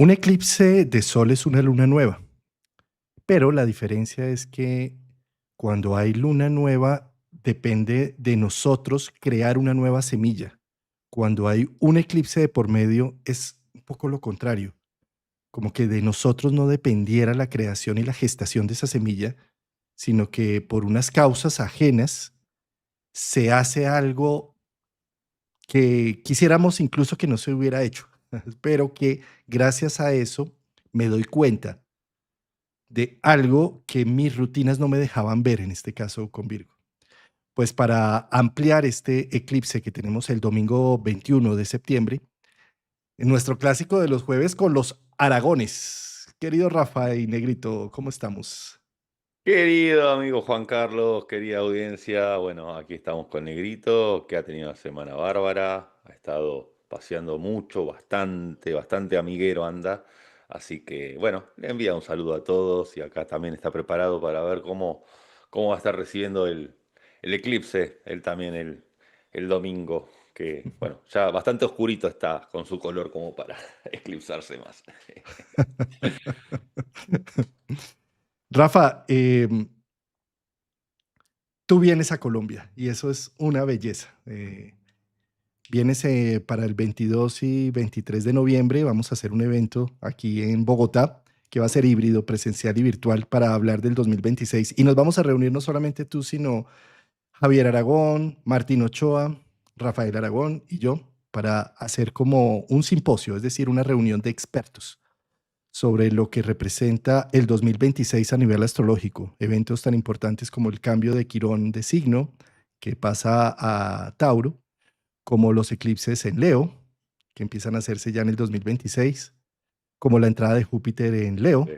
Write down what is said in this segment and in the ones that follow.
Un eclipse de sol es una luna nueva, pero la diferencia es que cuando hay luna nueva depende de nosotros crear una nueva semilla. Cuando hay un eclipse de por medio es un poco lo contrario, como que de nosotros no dependiera la creación y la gestación de esa semilla, sino que por unas causas ajenas se hace algo que quisiéramos incluso que no se hubiera hecho, pero que gracias a eso me doy cuenta de algo que mis rutinas no me dejaban ver, en este caso con Virgo. Pues para ampliar este eclipse que tenemos el domingo 21 de septiembre, en nuestro clásico de los jueves con los Aragones. Querido Rafa y Negrito, ¿cómo estamos? Querido amigo Juan Carlos, querida audiencia, bueno, aquí estamos con Negrito, que ha tenido una semana bárbara, ha estado paseando mucho, bastante amiguero anda, así que bueno, le envía un saludo a todos y acá también está preparado para ver cómo va a estar recibiendo el eclipse, él también el domingo, que bueno, ya bastante oscurito está con su color como para eclipsarse más. Rafa, tú vienes a Colombia y eso es una belleza. Vienes para el 22 y 23 de noviembre. Vamos a hacer un evento aquí en Bogotá que va a ser híbrido, presencial y virtual para hablar del 2026. Y nos vamos a reunir no solamente tú, sino Javier Aragón, Martín Ochoa, Rafael Aragón y yo para hacer como un simposio, es decir, una reunión de expertos sobre lo que representa el 2026 a nivel astrológico. Eventos tan importantes como el cambio de Quirón de signo, que pasa a Tauro, como los eclipses en Leo, que empiezan a hacerse ya en el 2026, como la entrada de Júpiter en Leo,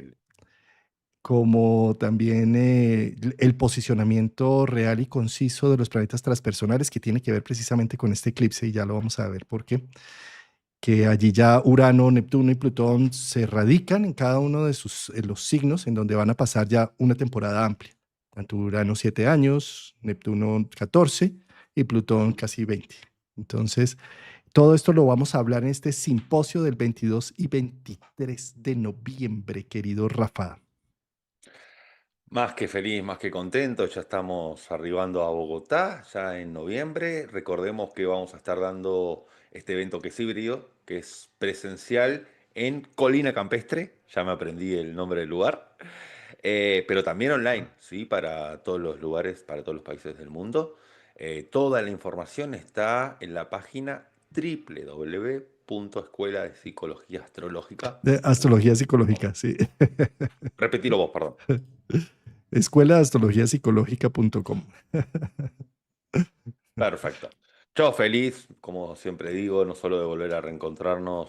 como también el posicionamiento real y conciso de los planetas transpersonales, que tiene que ver precisamente con este eclipse, y ya lo vamos a ver por qué, que allí ya Urano, Neptuno y Plutón se radican en cada uno de los signos en donde van a pasar ya una temporada amplia. Tanto Urano 7 años, Neptuno 14 y Plutón casi 20. Entonces, todo esto lo vamos a hablar en este simposio del 22 y 23 de noviembre, querido Rafa. Más que feliz, más que contento, ya estamos arribando a Bogotá, ya en noviembre. Recordemos que vamos a estar dando este evento que es híbrido, que es presencial en Colina Campestre, ya me aprendí el nombre del lugar, pero también online, ¿sí? Para todos los lugares, para todos los países del mundo. Toda la información está en la página De astrología psicológica, sí. Repetilo vos, perdón. Escuela de astrología psicológica.com. Perfecto. Yo feliz, como siempre digo, no solo de volver a reencontrarnos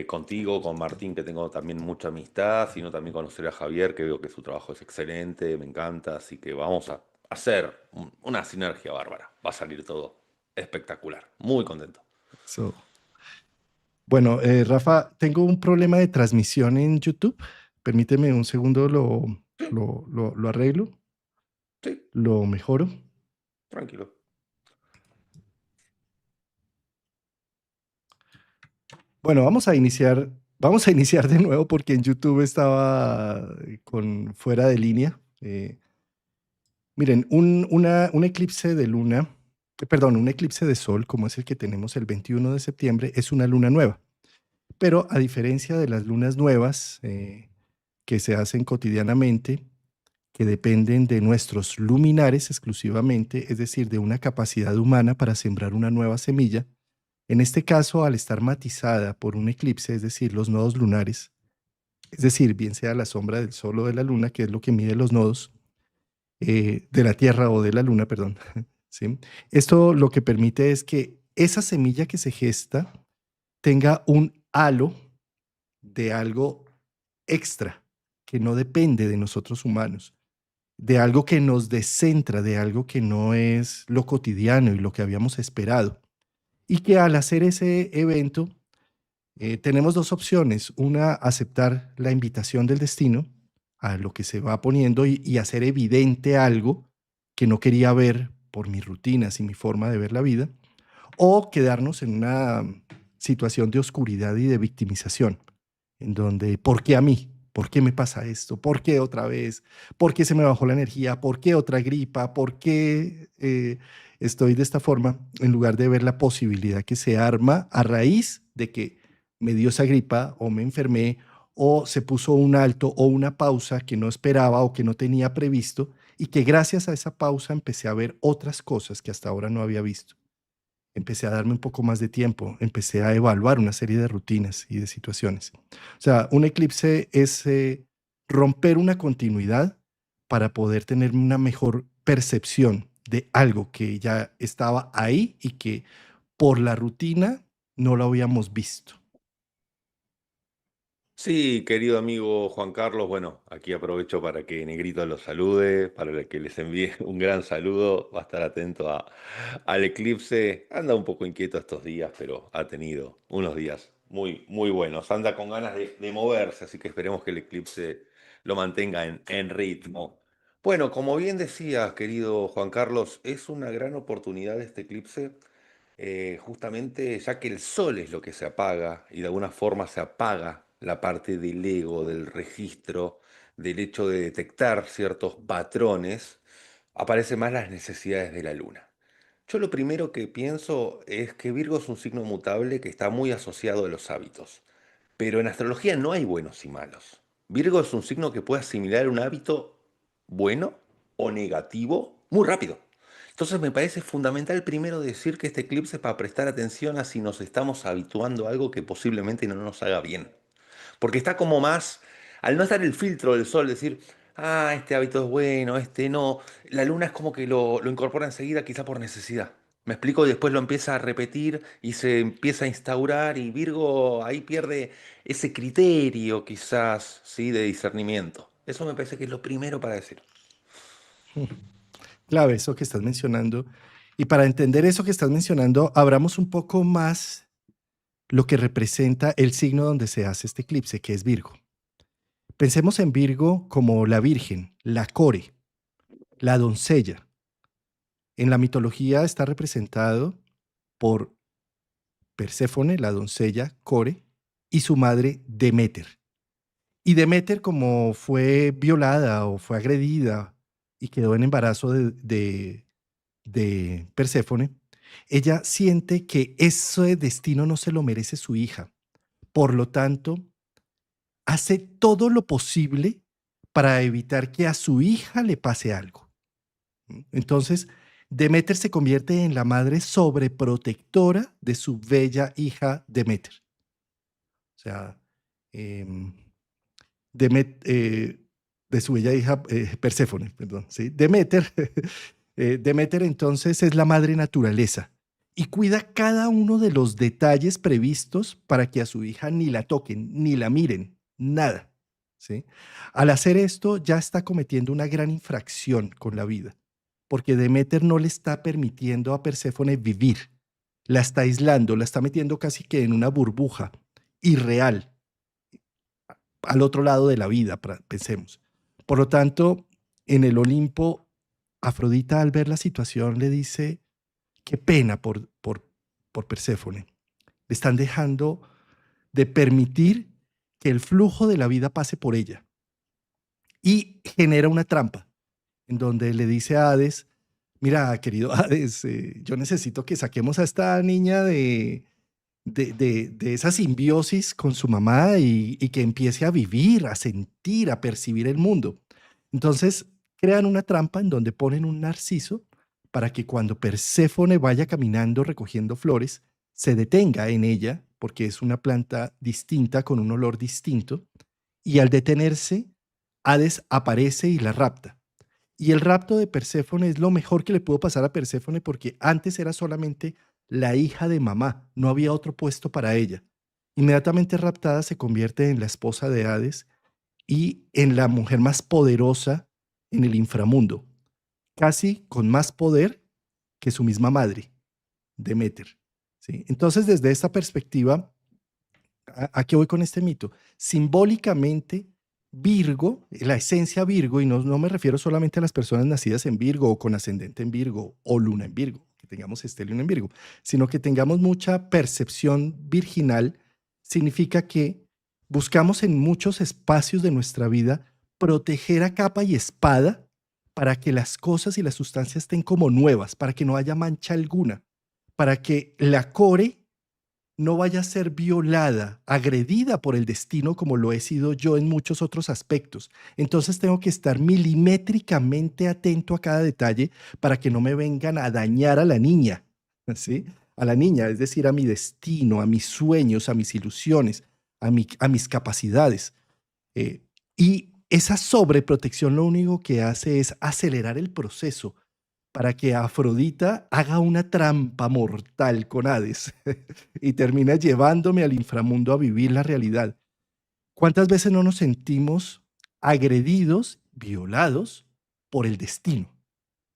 contigo, con Martín, que tengo también mucha amistad, sino también conocer a Javier, que veo que su trabajo es excelente, me encanta, así que vamos a hacer una sinergia bárbara. Va a salir todo espectacular. Muy contento. So, bueno, Rafa, tengo un problema de transmisión en YouTube. Permíteme un segundo, Sí, lo arreglo, sí, lo mejoro. tranquilo. Bueno, vamos a iniciar de nuevo porque en YouTube estaba con fuera de línea. Miren, un eclipse de luna, perdón, un eclipse de sol, como es el que tenemos el 21 de septiembre, es una luna nueva. Pero a diferencia de las lunas nuevas que se hacen cotidianamente, que dependen de nuestros luminares exclusivamente, es decir, de una capacidad humana para sembrar una nueva semilla, en este caso, al estar matizada por un eclipse, es decir, los nodos lunares, es decir, bien sea la sombra del sol o de la luna, que es lo que mide los nodos, de la Tierra o de la Luna, perdón. ¿Sí? Esto lo que permite es que esa semilla que se gesta tenga un halo de algo extra, que no depende de nosotros humanos, de algo que nos descentra, de algo que no es lo cotidiano y lo que habíamos esperado. Y que al hacer ese evento, tenemos dos opciones. Una, aceptar la invitación del destino a lo que se va poniendo y hacer evidente algo que no quería ver por mis rutinas y mi forma de ver la vida, o quedarnos en una situación de oscuridad y de victimización. en donde, ¿por qué a mí? ¿Por qué me pasa esto? ¿Por qué otra vez? ¿Por qué se me bajó la energía? ¿Por qué otra gripa? ¿Por qué estoy de esta forma? En lugar de ver la posibilidad que se arma a raíz de que me dio esa gripa o me enfermé o se puso un alto o una pausa que no esperaba o que no tenía previsto y que gracias a esa pausa empecé a ver otras cosas que hasta ahora no había visto. Empecé a darme un poco más de tiempo, empecé a evaluar una serie de rutinas y de situaciones. O sea, un eclipse es romper una continuidad para poder tener una mejor percepción de algo que ya estaba ahí y que por la rutina no lo habíamos visto. Sí, querido amigo Juan Carlos, bueno, aquí aprovecho para que Negrito los salude, para que les envíe un gran saludo, va a estar atento al eclipse, anda un poco inquieto estos días, pero ha tenido unos días muy buenos, anda con ganas de moverse, así que esperemos que el eclipse lo mantenga en ritmo. Bueno, como bien decías, querido Juan Carlos, es una gran oportunidad este eclipse justamente ya que el sol es lo que se apaga y de alguna forma se apaga la parte del ego, del registro, del hecho de detectar ciertos patrones, aparecen más las necesidades de la luna. Yo lo primero que pienso es que Virgo es un signo mutable que está muy asociado a los hábitos. Pero en astrología no hay buenos y malos. Virgo es un signo que puede asimilar un hábito bueno o negativo muy rápido. Entonces me parece fundamental primero decir que este eclipse es para prestar atención a si nos estamos habituando a algo que posiblemente no nos haga bien. Porque está como más, al no estar el filtro del sol, decir, ah, este hábito es bueno, este no, la luna es como que lo incorpora enseguida, quizá por necesidad. Me explico, y después lo empieza a repetir y se empieza a instaurar y Virgo ahí pierde ese criterio quizás, ¿sí? De discernimiento. Eso me parece que es lo primero para decir. Clave, eso que estás mencionando. Y para entender eso que estás mencionando, abramos un poco más lo que representa el signo donde se hace este eclipse, que es Virgo. Pensemos en Virgo como la Virgen, la Core, la doncella. En la mitología está representado por Perséfone, la doncella Core, y su madre Deméter. Y Deméter, como fue violada o fue agredida y quedó en embarazo de Perséfone, ella siente que ese destino no se lo merece su hija. Por lo tanto, hace todo lo posible para evitar que a su hija le pase algo. Entonces, Deméter se convierte en la madre sobreprotectora de su bella hija Deméter. O sea, em, Demet- eh, de su bella hija Perséfone, perdón, ¿sí? Deméter, Deméter entonces es la madre naturaleza y cuida cada uno de los detalles previstos para que a su hija ni la toquen, ni la miren, nada, ¿sí? Al hacer esto ya está cometiendo una gran infracción con la vida, porque Deméter no le está permitiendo a Perséfone vivir, la está aislando, la está metiendo casi que en una burbuja irreal, al otro lado de la vida, pensemos. Por lo tanto, en el Olimpo, Afrodita al ver la situación le dice, qué pena por Perséfone. Le están dejando de permitir que el flujo de la vida pase por ella. Y genera una trampa en donde le dice a Hades, mira, querido Hades, yo necesito que saquemos a esta niña de esa simbiosis con su mamá y que empiece a vivir, a sentir, a percibir el mundo. Entonces, crean una trampa en donde ponen un narciso para que cuando Perséfone vaya caminando recogiendo flores, se detenga en ella, porque es una planta distinta con un olor distinto, y al detenerse, Hades aparece y la rapta. Y el rapto de Perséfone es lo mejor que le pudo pasar a Perséfone porque antes era solamente la hija de mamá, no había otro puesto para ella. Inmediatamente raptada se convierte en la esposa de Hades y en la mujer más poderosa en el inframundo, casi con más poder que su misma madre, Deméter. ¿Sí? Entonces, desde esta perspectiva, ¿a qué voy con este mito? Simbólicamente, Virgo, la esencia Virgo, y no me refiero solamente a las personas nacidas en Virgo o con ascendente en Virgo o luna en Virgo, que tengamos estelio en Virgo, sino que tengamos mucha percepción virginal, significa que Buscamos en muchos espacios de nuestra vida proteger a capa y espada para que las cosas y las sustancias estén como nuevas, para que no haya mancha alguna, para que la core no vaya a ser violada, agredida por el destino como lo he sido yo en muchos otros aspectos. Entonces tengo que estar milimétricamente atento a cada detalle para que no me vengan a dañar a la niña, ¿sí? A la niña, es decir, a mi destino, a mis sueños, a mis ilusiones, a mis capacidades. Eh, y esa sobreprotección lo único que hace es acelerar el proceso para que Afrodita haga una trampa mortal con Hades y termina llevándome al inframundo a vivir la realidad. ¿Cuántas veces no nos sentimos agredidos, violados por el destino?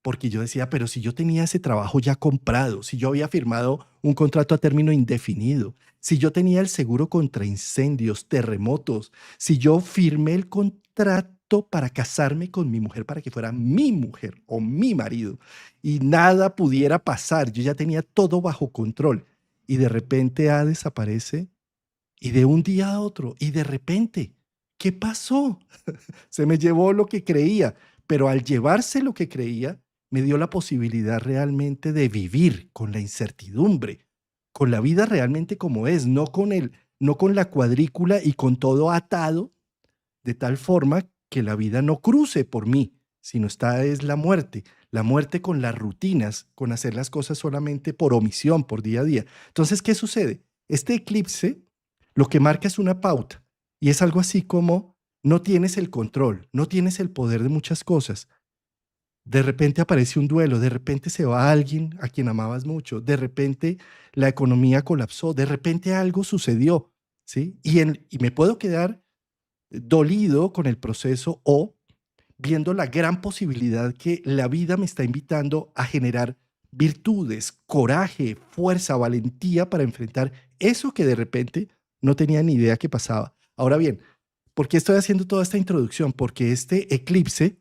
Porque yo decía, pero si yo tenía ese trabajo ya comprado, si yo había firmado un contrato a término indefinido, si yo tenía el seguro contra incendios, terremotos, si yo firmé el contrato para casarme con mi mujer, para que fuera mi mujer o mi marido, y nada pudiera pasar, yo ya tenía todo bajo control, y de repente desaparece, y de un día a otro, y de repente, ¿qué pasó? Se me llevó lo que creía, pero al llevarse lo que creía, me dio la posibilidad realmente de vivir con la incertidumbre, con la vida realmente como es, no con la cuadrícula y con todo atado, de tal forma que la vida no cruce por mí, sino esta es la muerte con las rutinas, con hacer las cosas solamente por omisión, por día a día. Entonces, ¿qué sucede? Este eclipse lo que marca es una pauta y es algo así como no tienes el control, no tienes el poder de muchas cosas. De repente aparece un duelo, de repente se va alguien a quien amabas mucho, de repente la economía colapsó, de repente algo sucedió, ¿sí? Y me puedo quedar dolido con el proceso o viendo la gran posibilidad que la vida me está invitando a generar virtudes, coraje, fuerza, valentía para enfrentar eso que de repente no tenía ni idea que pasaba. Ahora bien, ¿por qué estoy haciendo toda esta introducción? Porque este eclipse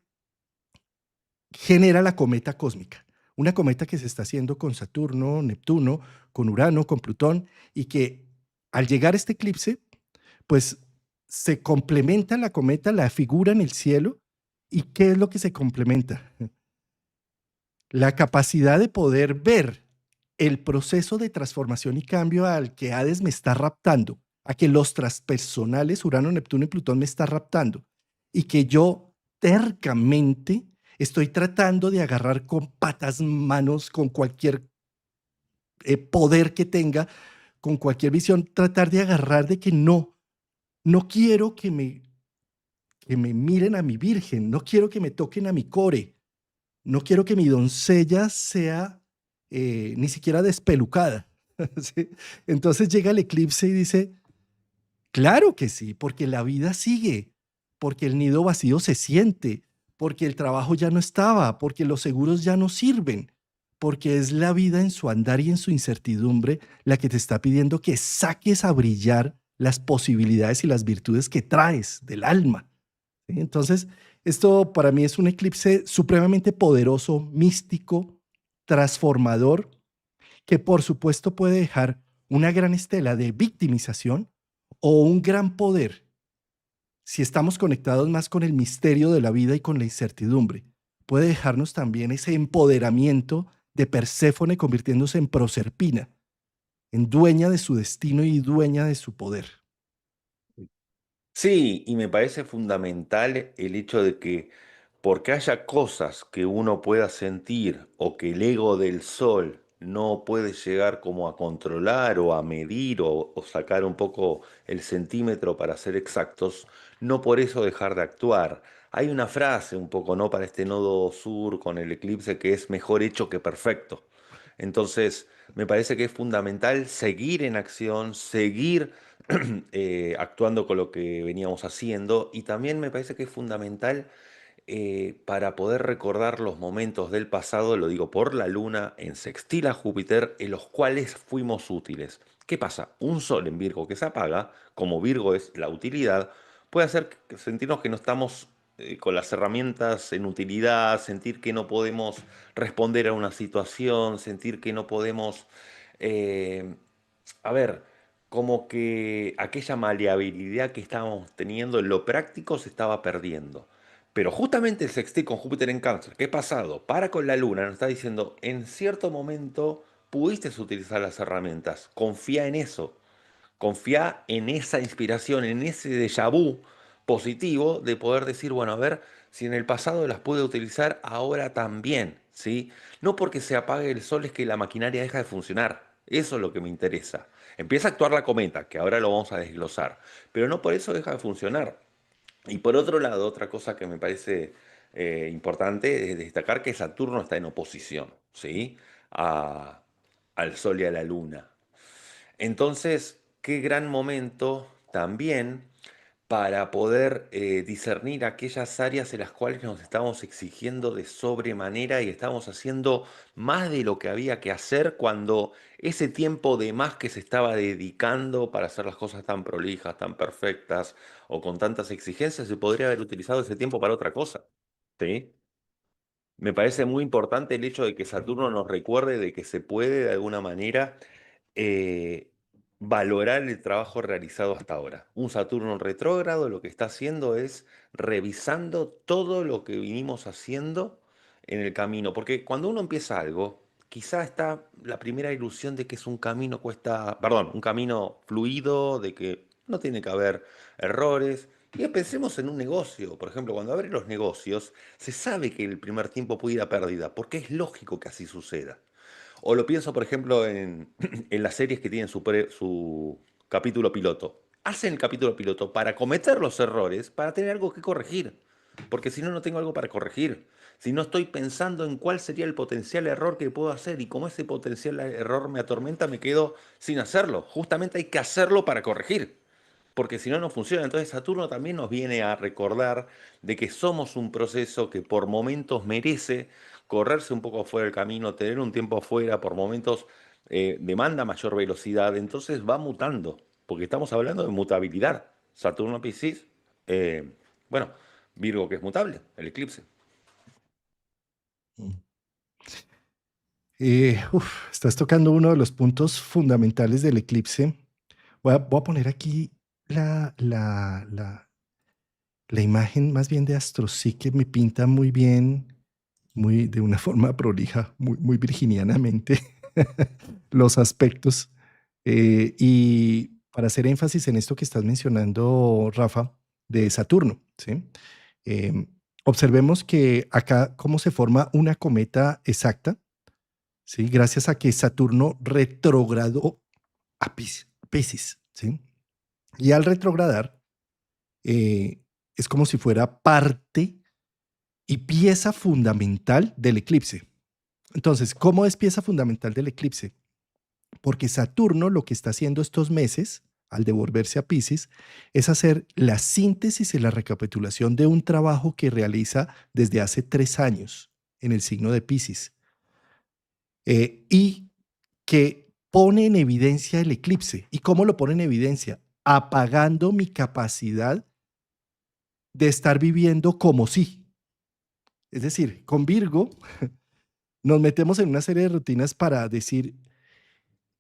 genera la cometa cósmica, una cometa que se está haciendo con Saturno, Neptuno, con Urano, con Plutón, y que al llegar este eclipse, pues se complementa la cometa, la figura en el cielo. ¿Y qué es lo que se complementa? La capacidad de poder ver el proceso de transformación y cambio al que Hades me está raptando, a que los transpersonales Urano, Neptuno y Plutón me está raptando, y que yo tercamente estoy tratando de agarrar con patas, manos, con cualquier poder que tenga, con cualquier visión, tratar de agarrar de que no quiero que me miren a mi virgen, no quiero que me toquen a mi core, no quiero que mi doncella sea ni siquiera despelucada. ¿Sí? Entonces llega el eclipse y dice, claro que sí, porque la vida sigue, porque el nido vacío se siente, porque el trabajo ya no estaba, porque los seguros ya no sirven, porque es la vida en su andar y en su incertidumbre la que te está pidiendo que saques a brillar las posibilidades y las virtudes que traes del alma. ¿Sí? Entonces, esto para mí es un eclipse supremamente poderoso, místico, transformador, que por supuesto puede dejar una gran estela de victimización o un gran poder si estamos conectados más con el misterio de la vida y con la incertidumbre. Puede dejarnos también ese empoderamiento de Perséfone convirtiéndose en Proserpina, en dueña de su destino y dueña de su poder. Sí, y me parece fundamental el hecho de que porque haya cosas que uno pueda sentir o que el ego del sol no puede llegar como a controlar o a medir o sacar un poco el centímetro para ser exactos, no por eso dejar de actuar. Hay una frase un poco, ¿no? Para este nodo sur con el eclipse que es mejor hecho que perfecto. Entonces, me parece que es fundamental seguir en acción, seguir actuando con lo que veníamos haciendo y también me parece que es fundamental para poder recordar los momentos del pasado, lo digo por la luna en sextil a Júpiter, en los cuales fuimos útiles. ¿Qué pasa? Un sol en Virgo que se apaga, como Virgo es la utilidad, puede hacer sentirnos que no estamos con las herramientas en utilidad, sentir que no podemos responder a una situación, sentir que no podemos, eh, a ver, como que aquella maleabilidad que estábamos teniendo en lo práctico se estaba perdiendo. Pero justamente el sextil con Júpiter en Cáncer, que es pasado, para con la Luna, nos está diciendo, en cierto momento pudiste utilizar las herramientas, confía en eso. Confía en esa inspiración, en ese déjà vu positivo de poder decir, bueno, a ver si en el pasado las pude utilizar, ahora también, ¿sí? No porque se apague el sol es que la maquinaria deja de funcionar. Eso es lo que me interesa. Empieza a actuar la cometa, que ahora lo vamos a desglosar, pero no por eso deja de funcionar. Y por otro lado, otra cosa que me parece importante es destacar que Saturno está en oposición, ¿sí? A- al Sol y a la Luna. Entonces, qué gran momento también para poder discernir aquellas áreas en las cuales nos estamos exigiendo de sobremanera y estamos haciendo más de lo que había que hacer cuando ese tiempo de más que se estaba dedicando para hacer las cosas tan prolijas, tan perfectas o con tantas exigencias, se podría haber utilizado ese tiempo para otra cosa. ¿Sí? Me parece muy importante el hecho de que Saturno nos recuerde de que se puede de alguna manera eh, valorar el trabajo realizado hasta ahora. Un Saturno retrógrado lo que está haciendo es revisando todo lo que vinimos haciendo en el camino, porque cuando uno empieza algo, quizá está la primera ilusión de que es un camino un camino fluido, de que no tiene que haber errores. Y pensemos en un negocio, por ejemplo, cuando abren los negocios, se sabe que el primer tiempo puede ir a pérdida, porque es lógico que así suceda. O lo pienso, por ejemplo, en las series que tienen su capítulo piloto. Hacen el capítulo piloto para cometer los errores, para tener algo que corregir. Porque si no, no tengo algo para corregir. Si no estoy pensando en cuál sería el potencial error que puedo hacer y como ese potencial error me atormenta, me quedo sin hacerlo. Justamente hay que hacerlo para corregir porque si no, no funciona. Entonces Saturno también nos viene a recordar de que somos un proceso que por momentos merece correrse un poco fuera del camino, tener un tiempo afuera, por momentos demanda mayor velocidad, entonces va mutando, porque estamos hablando de mutabilidad. Saturno Piscis, eh, bueno, Virgo que es mutable, el eclipse. Mm. Estás tocando uno de los puntos fundamentales del eclipse. Voy a poner aquí la imagen más bien de AstroSeek que me pinta muy bien, muy de una forma prolija, muy virginianamente, los aspectos. Y para hacer énfasis en esto que estás mencionando, Rafa, de Saturno, ¿sí? Em, Observemos que acá cómo se forma una cometa exacta, ¿sí? Gracias a que Saturno retrogradó a Piscis, ¿sí? Y al retrogradar, es como si fuera parte y pieza fundamental del eclipse. Entonces, ¿cómo es pieza fundamental del eclipse? Porque Saturno lo que está haciendo estos meses, al devolverse a Pisces, es hacer la síntesis y la recapitulación de un trabajo que realiza desde hace 3 años en el signo de Pisces y que pone en evidencia el eclipse. ¿Y cómo lo pone en evidencia? Apagando mi capacidad de estar viviendo como si. Es decir, con Virgo nos metemos en una serie de rutinas para decir,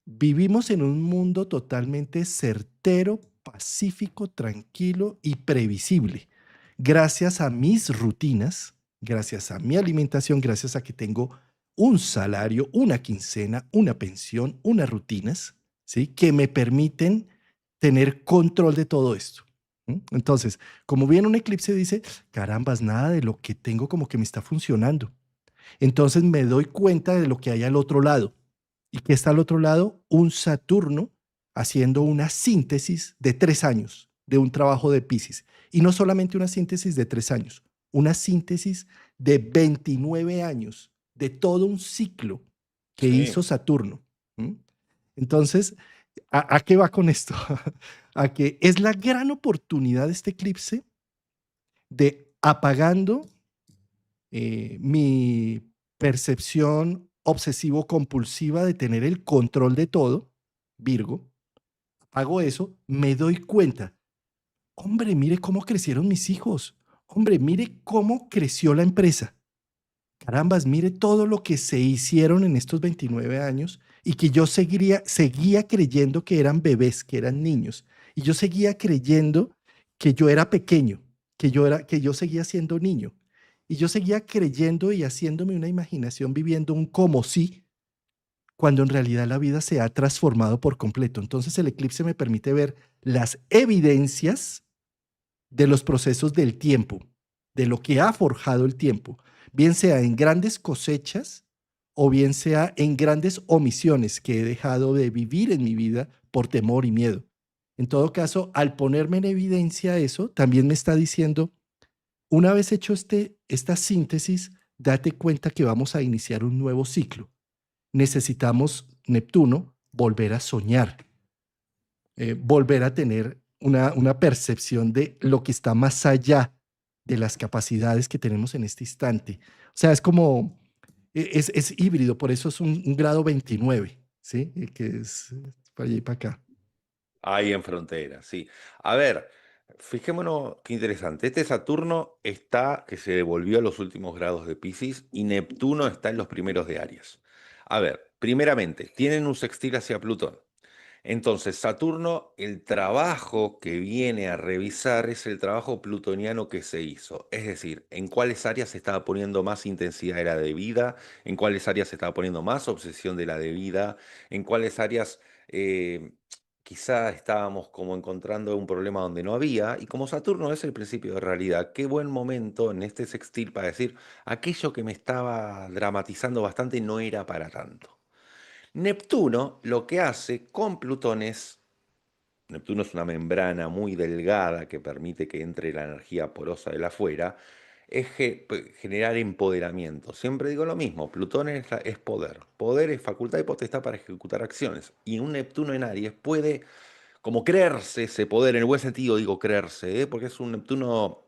vivimos en un mundo totalmente certero, pacífico, tranquilo y previsible. Gracias a mis rutinas, gracias a mi alimentación, gracias a que tengo un salario, una quincena, una pensión, unas rutinas, ¿sí? Que me permiten tener control de todo esto. Entonces, como viene un eclipse, dice, carambas, nada de lo que tengo como que me está funcionando. Entonces me doy cuenta de lo que hay al otro lado. ¿Y qué está al otro lado? Un Saturno haciendo una síntesis de 3 años de un trabajo de Pisces. Y no solamente una síntesis de 3 años, una síntesis de 29 años, de todo un ciclo que Sí, hizo Saturno. ¿Mm? Entonces, ¿a qué va con esto? A que es la gran oportunidad de este eclipse de apagando mi percepción obsesivo-compulsiva de tener el control de todo, Virgo, hago eso, me doy cuenta, hombre, mire cómo crecieron mis hijos, hombre, mire cómo creció la empresa, carambas, mire todo lo que se hicieron en estos 29 años y que yo seguía creyendo que eran bebés, que eran niños, y yo seguía creyendo que yo era pequeño, que yo seguía siendo niño, y yo seguía creyendo y haciéndome una imaginación viviendo un como si, cuando en realidad la vida se ha transformado por completo. Entonces el eclipse me permite ver las evidencias de los procesos del tiempo, de lo que ha forjado el tiempo, bien sea en grandes cosechas o bien sea en grandes omisiones que he dejado de vivir en mi vida por temor y miedo. En todo caso, al ponerme en evidencia eso, también me está diciendo, una vez hecho esta síntesis, date cuenta que vamos a iniciar un nuevo ciclo. Necesitamos, Neptuno, volver a soñar, volver a tener una percepción de lo que está más allá de las capacidades que tenemos en este instante. O sea, es como, es híbrido, por eso es un grado 29, ¿sí? Que es para allá y para acá. Ahí en frontera, sí. A ver, fijémonos qué interesante. Este Saturno está, que se devolvió a los últimos grados de Piscis, y Neptuno está en los primeros de Aries. A ver, primeramente, tienen un sextil hacia Plutón. Entonces, Saturno, el trabajo que viene a revisar es el trabajo plutoniano que se hizo. Es decir, en cuáles áreas se estaba poniendo más intensidad de la debida, en cuáles áreas se estaba poniendo más obsesión de la debida, en cuáles áreas eh, quizá estábamos como encontrando un problema donde no había. Y como Saturno es el principio de realidad, qué buen momento en este sextil para decir, aquello que me estaba dramatizando bastante no era para tanto. Neptuno lo que hace con Plutón es, Neptuno es una membrana muy delgada que permite que entre la energía porosa de la afuera, es generar empoderamiento. Siempre digo lo mismo, Plutón es poder. Poder es facultad y potestad para ejecutar acciones. Y un Neptuno en Aries puede como creerse ese poder, en el buen sentido digo creerse, porque es un Neptuno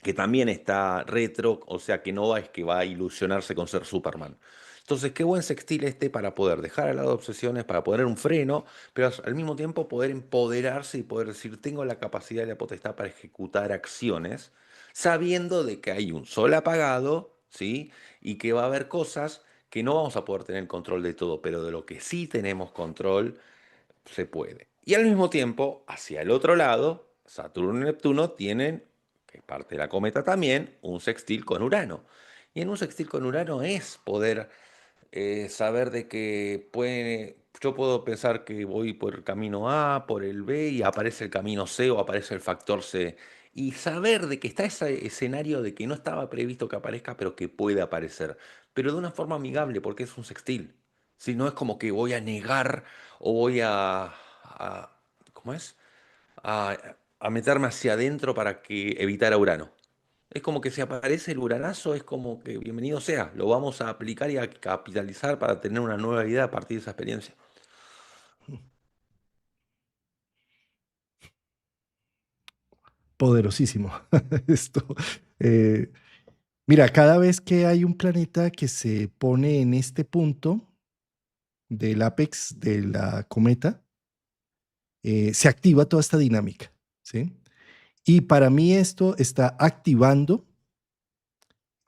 que también está retro, o sea que no es que va a ilusionarse con ser Superman. Entonces, qué buen sextil este para poder dejar al lado obsesiones, para poner un freno, pero al mismo tiempo poder empoderarse y poder decir, tengo la capacidad y la potestad para ejecutar acciones, sabiendo de que hay un sol apagado, ¿sí? Y que va a haber cosas que no vamos a poder tener control de todo, pero de lo que sí tenemos control, se puede. Y al mismo tiempo, hacia el otro lado, Saturno y Neptuno tienen, que es parte de la cometa también, un sextil con Urano. Y en un sextil con Urano es poder saber de que yo puedo pensar que voy por el camino A, por el B, y aparece el camino C o aparece el factor C. Y saber de que está ese escenario de que no estaba previsto que aparezca, pero que puede aparecer. Pero de una forma amigable, porque es un sextil. Si no es como que voy a negar o voy ¿cómo es? A, a meterme hacia adentro para que evitar a Urano. Es como que si aparece el uranazo, es como que bienvenido sea, lo vamos a aplicar y a capitalizar para tener una nueva vida a partir de esa experiencia. Poderosísimo esto. Eh, Mira, cada vez que hay un planeta que se pone en este punto del apex de la cometa, se activa toda esta dinámica, ¿sí? Y para mí esto está activando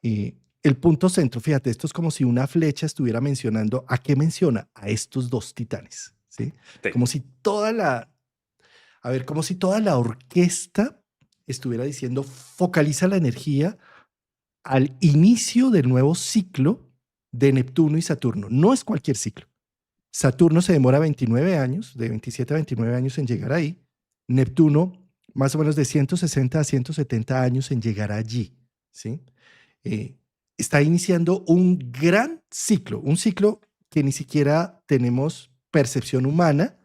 el punto centro. Fíjate, esto es como si una flecha estuviera mencionando, ¿a qué menciona? A estos dos titanes, ¿sí? Sí. Como si a ver, como si toda la orquesta estuviera diciendo, focaliza la energía al inicio del nuevo ciclo de Neptuno y Saturno. No es cualquier ciclo. Saturno se demora 29 años, de 27 a 29 años en llegar ahí. Neptuno, más o menos de 160 a 170 años en llegar allí. ¿Sí? Eh, Está iniciando un ciclo que ni siquiera tenemos percepción humana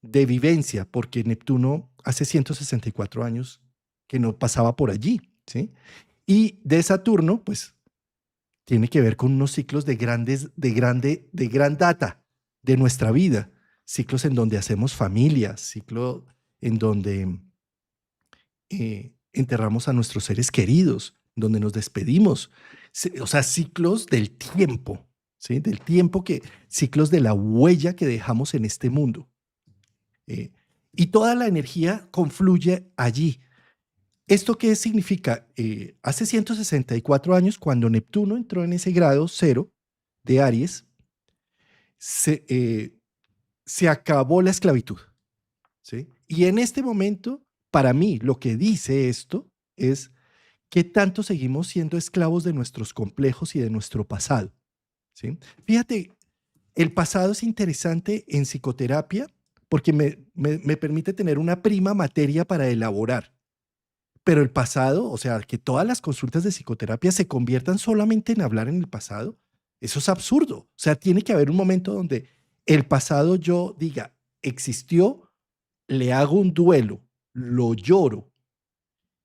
de vivencia, porque Neptuno hace 164 años que no pasaba por allí. ¿Sí? Y de Saturno, pues tiene que ver con unos ciclos de gran data de nuestra vida, ciclos en donde hacemos familia, ciclo en donde enterramos a nuestros seres queridos, donde nos despedimos, o sea, ciclos del tiempo, ¿sí? Del tiempo ciclos de la huella que dejamos en este mundo. Eh, y toda la energía confluye allí. ¿Esto qué significa? Hace 164 años, cuando Neptuno entró en ese grado cero de Aries, se, eh, se acabó la esclavitud, ¿sí? Y en este momento, para mí, lo que dice esto es qué tanto seguimos siendo esclavos de nuestros complejos y de nuestro pasado, ¿sí? Fíjate, el pasado es interesante en psicoterapia porque me permite tener una prima materia para elaborar. Pero el pasado, o sea, que todas las consultas de psicoterapia se conviertan solamente en hablar en el pasado, eso es absurdo. O sea, tiene que haber un momento donde el pasado yo diga, existió, le hago un duelo, lo lloro,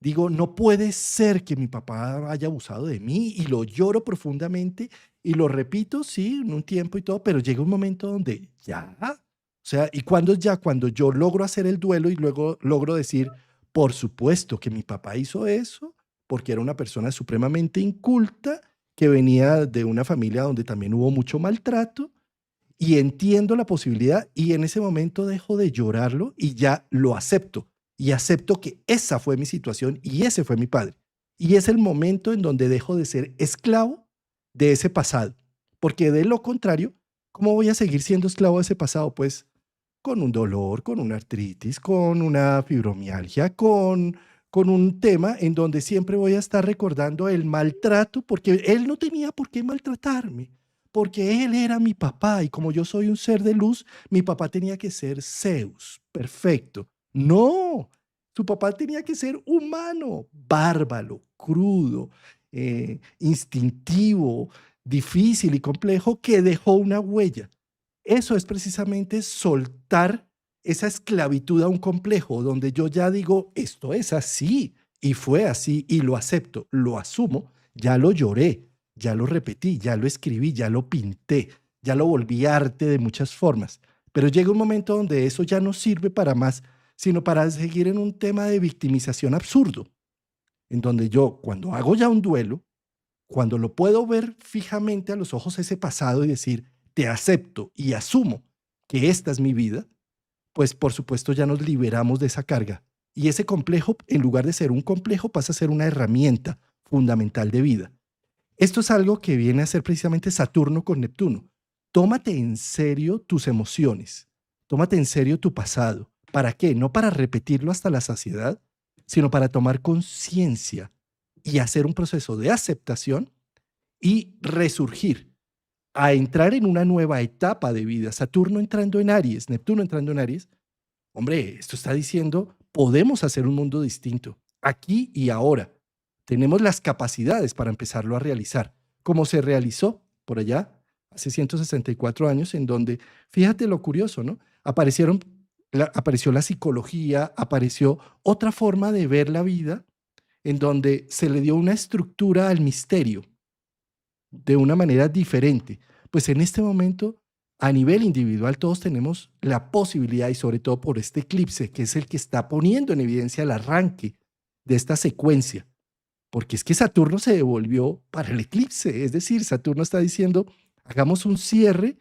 digo, no puede ser que mi papá haya abusado de mí y lo lloro profundamente y lo repito, sí, en un tiempo y todo, pero llega un momento donde ya, o sea, ¿y cuando ya? Cuando yo logro hacer el duelo y luego logro decir, por supuesto que mi papá hizo eso, porque era una persona supremamente inculta, que venía de una familia donde también hubo mucho maltrato, y entiendo la posibilidad y en ese momento dejo de llorarlo y ya lo acepto y acepto que esa fue mi situación y ese fue mi padre. Y es el momento en donde dejo de ser esclavo de ese pasado, porque de lo contrario, ¿cómo voy a seguir siendo esclavo de ese pasado? Pues con un dolor, con una artritis, con una fibromialgia, con un tema en donde siempre voy a estar recordando el maltrato, porque él no tenía por qué maltratarme, porque él era mi papá y como yo soy un ser de luz, mi papá tenía que ser Zeus, perfecto. No, su papá tenía que ser humano, bárbaro, crudo, instintivo, difícil y complejo, que dejó una huella. Eso es precisamente soltar esa esclavitud a un complejo, donde yo ya digo, esto es así, y fue así, y lo acepto, lo asumo, ya lo lloré, ya lo repetí, ya lo escribí, ya lo pinté, ya lo volví arte de muchas formas. Pero llega un momento donde eso ya no sirve para más, sino para seguir en un tema de victimización absurdo, en donde yo, cuando hago ya un duelo, cuando lo puedo ver fijamente a los ojos ese pasado y decir, te acepto y asumo que esta es mi vida, pues por supuesto ya nos liberamos de esa carga. Y ese complejo, en lugar de ser un complejo, pasa a ser una herramienta fundamental de vida. Esto es algo que viene a ser precisamente Saturno con Neptuno. Tómate en serio tus emociones, tómate en serio tu pasado. ¿Para qué? No para repetirlo hasta la saciedad, sino para tomar conciencia y hacer un proceso de aceptación y resurgir, a entrar en una nueva etapa de vida. Saturno entrando en Aries, Neptuno entrando en Aries. Hombre, esto está diciendo, podemos hacer un mundo distinto, aquí y ahora. Tenemos las capacidades para empezarlo a realizar, como se realizó por allá hace 164 años, en donde, fíjate lo curioso, ¿no? Apareció la psicología, apareció otra forma de ver la vida, en donde se le dio una estructura al misterio de una manera diferente. Pues en este momento, a nivel individual, todos tenemos la posibilidad, y sobre todo por este eclipse, que es el que está poniendo en evidencia el arranque de esta secuencia, porque es que Saturno se devolvió para el eclipse, es decir, Saturno está diciendo, hagamos un cierre,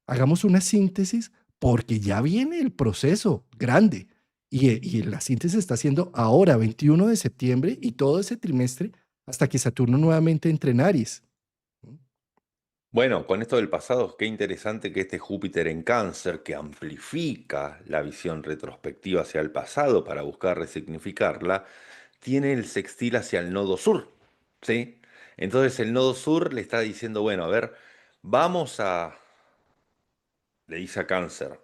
hagamos una síntesis, porque ya viene el proceso grande, y la síntesis está haciendo ahora, 21 de septiembre, y todo ese trimestre, hasta que Saturno nuevamente entre en Aries. Bueno, con esto del pasado, qué interesante que este Júpiter en Cáncer, que amplifica la visión retrospectiva hacia el pasado para buscar resignificarla, tiene el sextil hacia el nodo sur, ¿sí? Entonces el nodo sur le está diciendo, bueno, a ver, vamos a, le dice a Cáncer,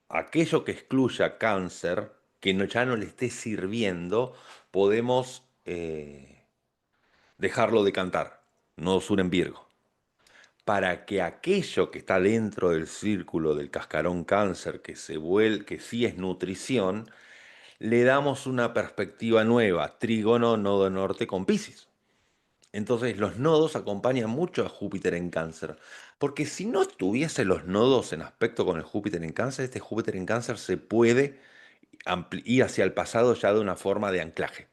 aquello que excluya Cáncer, que ya no le esté sirviendo, podemos dejarlo de cantar, nodo sur en Virgo, para que aquello que está dentro del círculo del cascarón Cáncer, que sí es nutrición, le damos una perspectiva nueva, trígono nodo norte con Piscis. Entonces los nodos acompañan mucho a Júpiter en Cáncer, porque si no tuviese los nodos en aspecto con el Júpiter en Cáncer, este Júpiter en Cáncer se puede ir hacia el pasado ya de una forma de anclaje,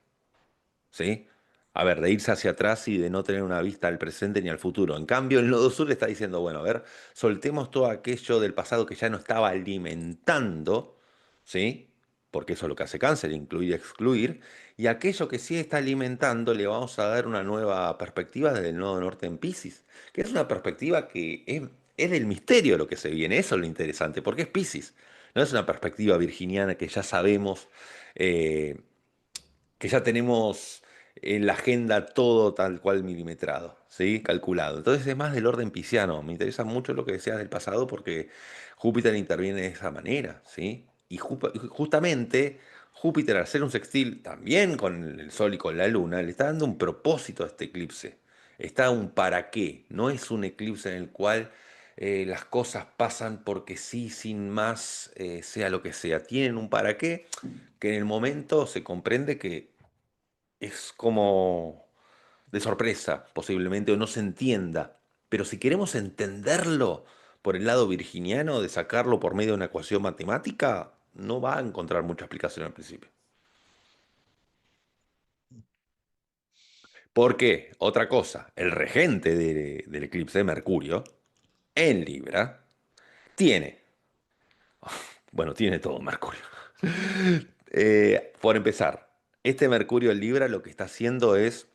¿sí? A ver, de irse hacia atrás y de no tener una vista al presente ni al futuro. En cambio, el nodo sur le está diciendo, bueno, a ver, soltemos todo aquello del pasado que ya no estaba alimentando, ¿sí? Porque eso es lo que hace Cáncer, incluir y excluir. Y aquello que sí está alimentando, le vamos a dar una nueva perspectiva desde el nodo norte en Piscis, que es una perspectiva que es del misterio lo que se viene, eso es lo interesante, porque es Piscis, no es una perspectiva virginiana que ya sabemos, eh, que ya tenemos en la agenda todo tal cual milimetrado, ¿sí? Calculado. Entonces es más del orden pisciano. Me interesa mucho lo que decías del pasado porque Júpiter interviene de esa manera, ¿sí? Y justamente Júpiter, al ser un sextil también con el Sol y con la Luna, le está dando un propósito a este eclipse. Está un para qué. No es un eclipse en el cual las cosas pasan porque sí, sin más, sea lo que sea. Tienen un para qué que en el momento se comprende que es como de sorpresa, posiblemente, o no se entienda. Pero si queremos entenderlo por el lado virginiano, de sacarlo por medio de una ecuación matemática, no va a encontrar mucha explicación al principio. ¿Por qué? Otra cosa, el regente del eclipse de Mercurio, en Libra, tiene, bueno, tiene todo Mercurio. Por empezar, este Mercurio en Libra lo que está haciendo es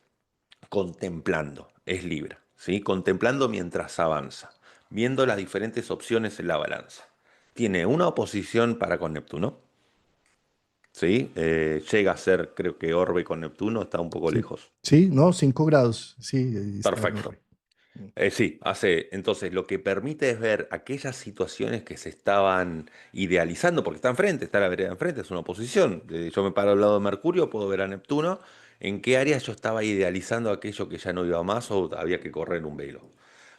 contemplando, es Libra, ¿sí? Contemplando mientras avanza, viendo las diferentes opciones en la balanza. Tiene una oposición para con Neptuno, ¿sí? Llega a ser, creo que orbe con Neptuno, está un poco Sí, lejos. sí, no, 5 grados, sí, ahí está en Perfecto. orbe. Mm. Sí, hace, entonces lo que permite es ver aquellas situaciones que se estaban idealizando, porque está enfrente, está la vereda enfrente, es una oposición. Yo me paro al lado de Mercurio, puedo ver a Neptuno, en qué área yo estaba idealizando aquello que ya no iba más o había que correr un velo.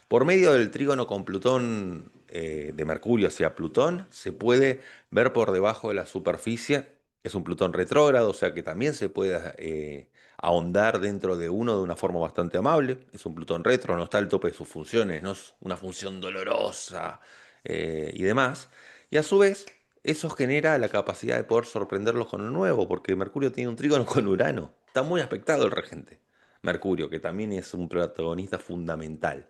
Por medio del trígono con Plutón, de Mercurio hacia Plutón, se puede ver por debajo de la superficie. Es un Plutón retrógrado, o sea que también se puede ahondar dentro de uno de una forma bastante amable. Es un Plutón retro, no está al tope de sus funciones, no es una función dolorosa y demás. Y a su vez, eso genera la capacidad de poder sorprenderlos con lo nuevo, porque Mercurio tiene un trígono con Urano. Está muy aspectado el regente. Mercurio, que también es un protagonista fundamental.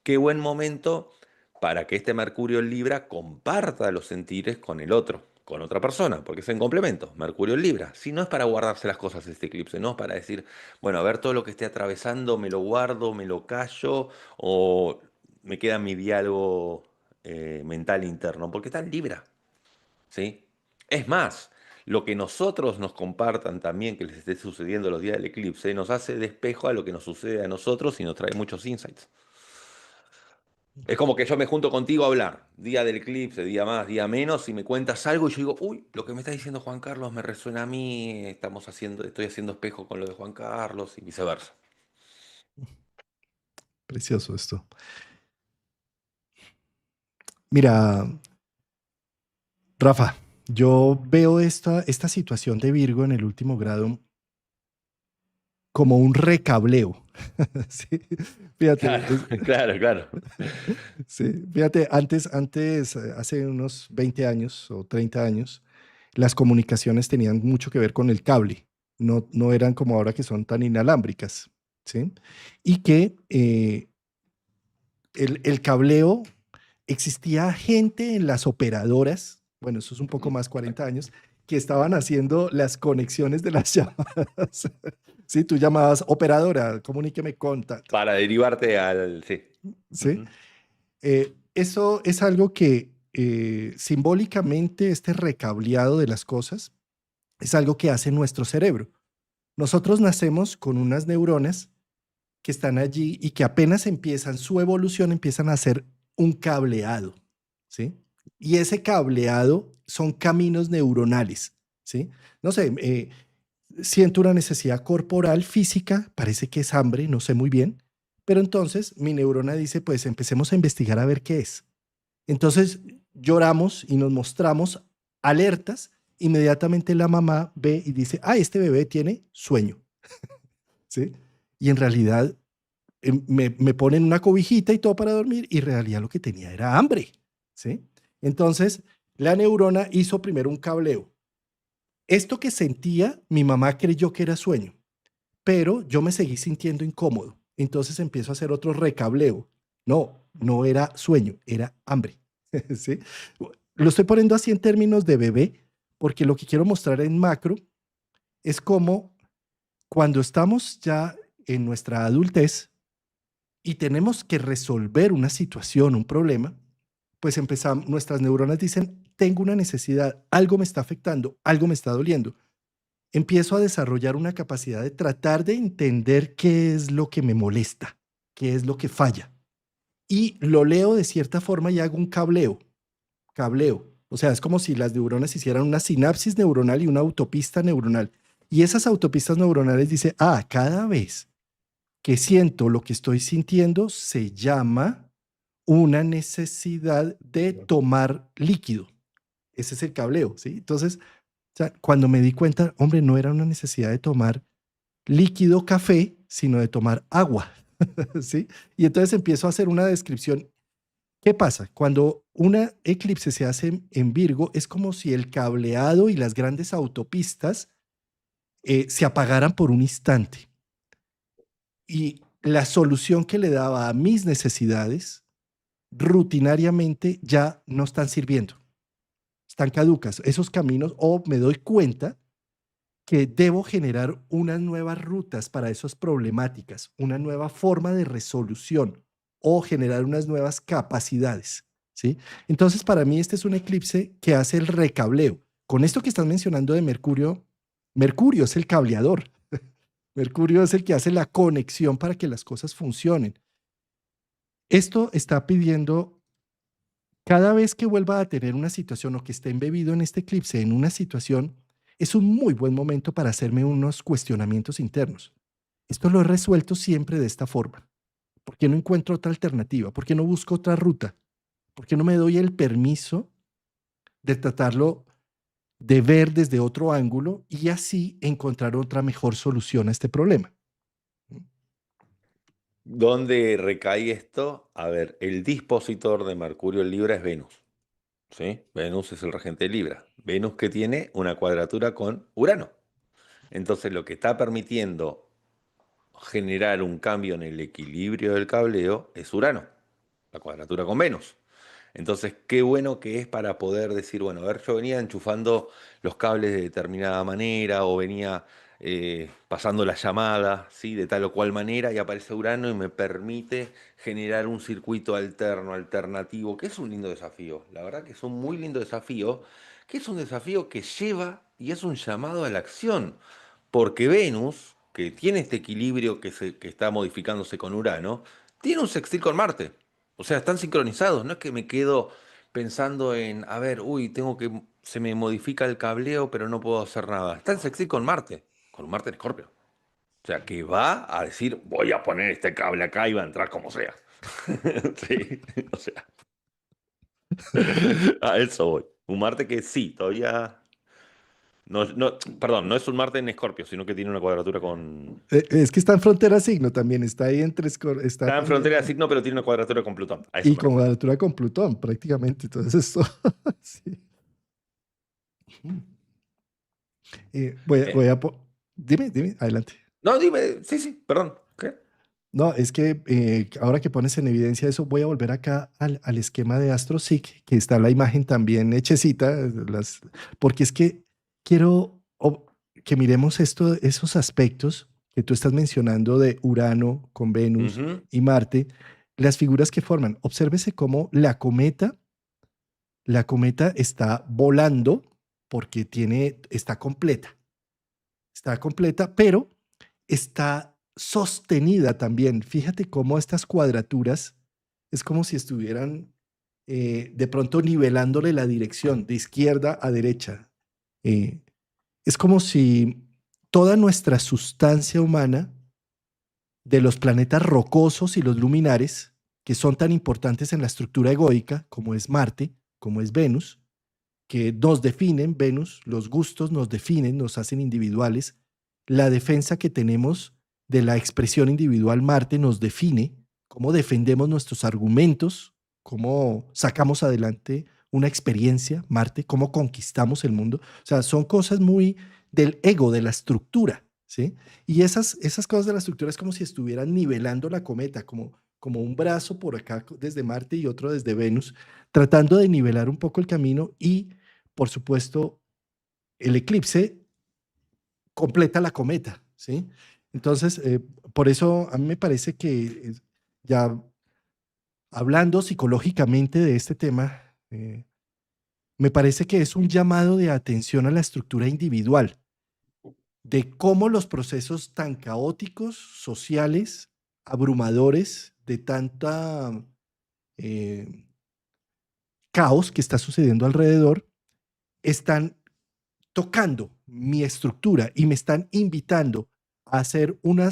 Qué buen momento para que este Mercurio en Libra comparta los sentires con el otro, con otra persona, porque es en complemento, Mercurio en Libra. Si no es para guardarse las cosas este eclipse, no es para decir, bueno, a ver todo lo que esté atravesando, me lo guardo, me lo callo, o me queda mi diálogo mental interno, porque está en Libra, ¿sí? Es más, lo que nosotros nos compartan también que les esté sucediendo los días del eclipse, nos hace de espejo a lo que nos sucede a nosotros y nos trae muchos insights. Es como que yo me junto contigo a hablar, día del eclipse, día más, día menos, y me cuentas algo y yo digo, uy, lo que me está diciendo Juan Carlos me resuena a mí, estoy haciendo espejo con lo de Juan Carlos y viceversa. Precioso esto. Mira, Rafa, yo veo esta situación de Virgo en el último grado como un recableo. Sí, Claro, fíjate, claro, claro. sí, fíjate, antes, hace unos 20 años o 30 años, las comunicaciones tenían mucho que ver con el cable, no eran como ahora que son tan inalámbricas, ¿sí? Y que el cableo, existía gente en las operadoras, bueno, eso es un poco Ujú, más, 40 exacto. años, que estaban haciendo las conexiones de las llamadas. Sí, tú llamabas operadora, comuníqueme con tal, tal, Para derivarte al... Sí. ¿sí? Ujú. Eso es algo que simbólicamente este recableado de las cosas es algo que hace nuestro cerebro. Nosotros nacemos con unas neuronas que están allí y que apenas empiezan su evolución, empiezan a hacer un cableado, ¿sí? Y ese cableado son caminos neuronales, ¿sí? No sé, siento una necesidad corporal, física, parece que es hambre, no sé muy bien, pero entonces mi neurona dice, pues empecemos a investigar a ver qué es. Entonces lloramos y nos mostramos alertas, inmediatamente la mamá ve y dice, ah, este bebé tiene sueño, ¿sí? Y en realidad me ponen una cobijita y todo para dormir y en realidad lo que tenía era hambre, ¿sí? Entonces, la neurona hizo primero un cableo. Esto que sentía, mi mamá creyó que era sueño, pero yo me seguí sintiendo incómodo. Entonces empiezo a hacer otro recableo. No, no era sueño, era hambre, ¿sí? Lo estoy poniendo así en términos de bebé, porque lo que quiero mostrar en macro es cómo cuando estamos ya en nuestra adultez, y tenemos que resolver una situación, un problema, pues empezamos, nuestras neuronas dicen, tengo una necesidad, algo me está afectando, algo me está doliendo. Empiezo a desarrollar una capacidad de tratar de entender qué es lo que me molesta, qué es lo que falla. Y lo leo de cierta forma y hago un cableo. O sea, es como si las neuronas hicieran una sinapsis neuronal y una autopista neuronal. Y esas autopistas neuronales dicen, cada vez que siento lo que estoy sintiendo se llama una necesidad de tomar líquido. Ese es el cableo, ¿sí? Entonces, o sea, cuando me di cuenta, hombre, no era una necesidad de tomar líquido café, sino de tomar agua, ¿sí? Y entonces empiezo a hacer una descripción. ¿Qué pasa? Cuando una eclipse se hace en Virgo, es como si el cableado y las grandes autopistas se apagaran por un instante. Y la solución que le daba a mis necesidades, rutinariamente ya no están sirviendo, están caducas. Esos caminos, o me doy cuenta que debo generar unas nuevas rutas para esas problemáticas, una nueva forma de resolución o generar unas nuevas capacidades, ¿sí? Entonces, para mí este es un eclipse que hace el recableo. Con esto que estás mencionando de Mercurio, Mercurio es el cableador. Mercurio es el que hace la conexión para que las cosas funcionen. Esto está pidiendo, cada vez que vuelva a tener una situación o que esté embebido en este eclipse, en una situación, es un muy buen momento para hacerme unos cuestionamientos internos. Esto lo he resuelto siempre de esta forma. ¿Por qué no encuentro otra alternativa? ¿Por qué no busco otra ruta? ¿Por qué no me doy el permiso de tratarlo, de ver desde otro ángulo y así encontrar otra mejor solución a este problema? ¿Dónde recae esto? A ver, el dispositor de Mercurio en Libra es Venus, ¿sí? Venus es el regente de Libra. Venus que tiene una cuadratura con Urano. Entonces lo que está permitiendo generar un cambio en el equilibrio del cableo es Urano, la cuadratura con Venus. Entonces, qué bueno que es para poder decir, bueno, a ver, yo venía enchufando los cables de determinada manera o venía pasando la llamada, ¿sí? De tal o cual manera y aparece Urano y me permite generar un circuito alterno, alternativo, que es un lindo desafío. La verdad que es un muy lindo desafío, que es un desafío que lleva y es un llamado a la acción, porque Venus, que tiene este equilibrio que está modificándose con Urano, tiene un sextil con Marte. O sea, están sincronizados, no es que me quedo pensando en, a ver, uy, se me modifica el cableo, pero no puedo hacer nada. Está en sextil con un Marte en Escorpio. O sea, que va a decir, voy a poner este cable acá y va a entrar como sea. Sí, o sea, a eso voy. Un Marte que sí, todavía... No, perdón, no es un Marte en Escorpio, sino que tiene una cuadratura con... Es que está en frontera signo también, está ahí está Está en frontera de también, signo, pero tiene una cuadratura con Plutón. A eso y me con refiero. cuadratura con Plutón prácticamente. Entonces esto, sí. Eh, Voy a, dime, adelante. no, dime, sí, sí, perdón. ¿Qué? No, es que ahora que pones en evidencia eso, voy a volver acá al esquema de AstroSeek, que está la imagen también hechecita, porque es que quiero que miremos esos aspectos que tú estás mencionando de Urano con Venus Ujú. y Marte, las figuras que forman. Obsérvese cómo la cometa está volando porque está completa, pero está sostenida también. Fíjate cómo estas cuadraturas es como si estuvieran de pronto nivelándole la dirección de izquierda a derecha. Eh, es como si toda nuestra sustancia humana de los planetas rocosos y los luminares, que son tan importantes en la estructura egoica, como es Marte, como es Venus, que nos definen, Venus, los gustos nos definen, nos hacen individuales, la defensa que tenemos de la expresión individual Marte nos define, cómo defendemos nuestros argumentos, cómo sacamos adelante una experiencia Marte, cómo conquistamos el mundo. O sea, son cosas muy del ego, de la estructura, ¿sí? Y esas cosas de la estructura es como si estuvieran nivelando la cometa, como un brazo por acá desde Marte y otro desde Venus, tratando de nivelar un poco el camino y, por supuesto, el eclipse completa la cometa, ¿sí? Entonces, por eso a mí me parece que ya hablando psicológicamente de este tema, me parece que es un llamado de atención a la estructura individual, de cómo los procesos tan caóticos, sociales, abrumadores, de tanta eh, caos que está sucediendo alrededor, están tocando mi estructura y me están invitando a hacer una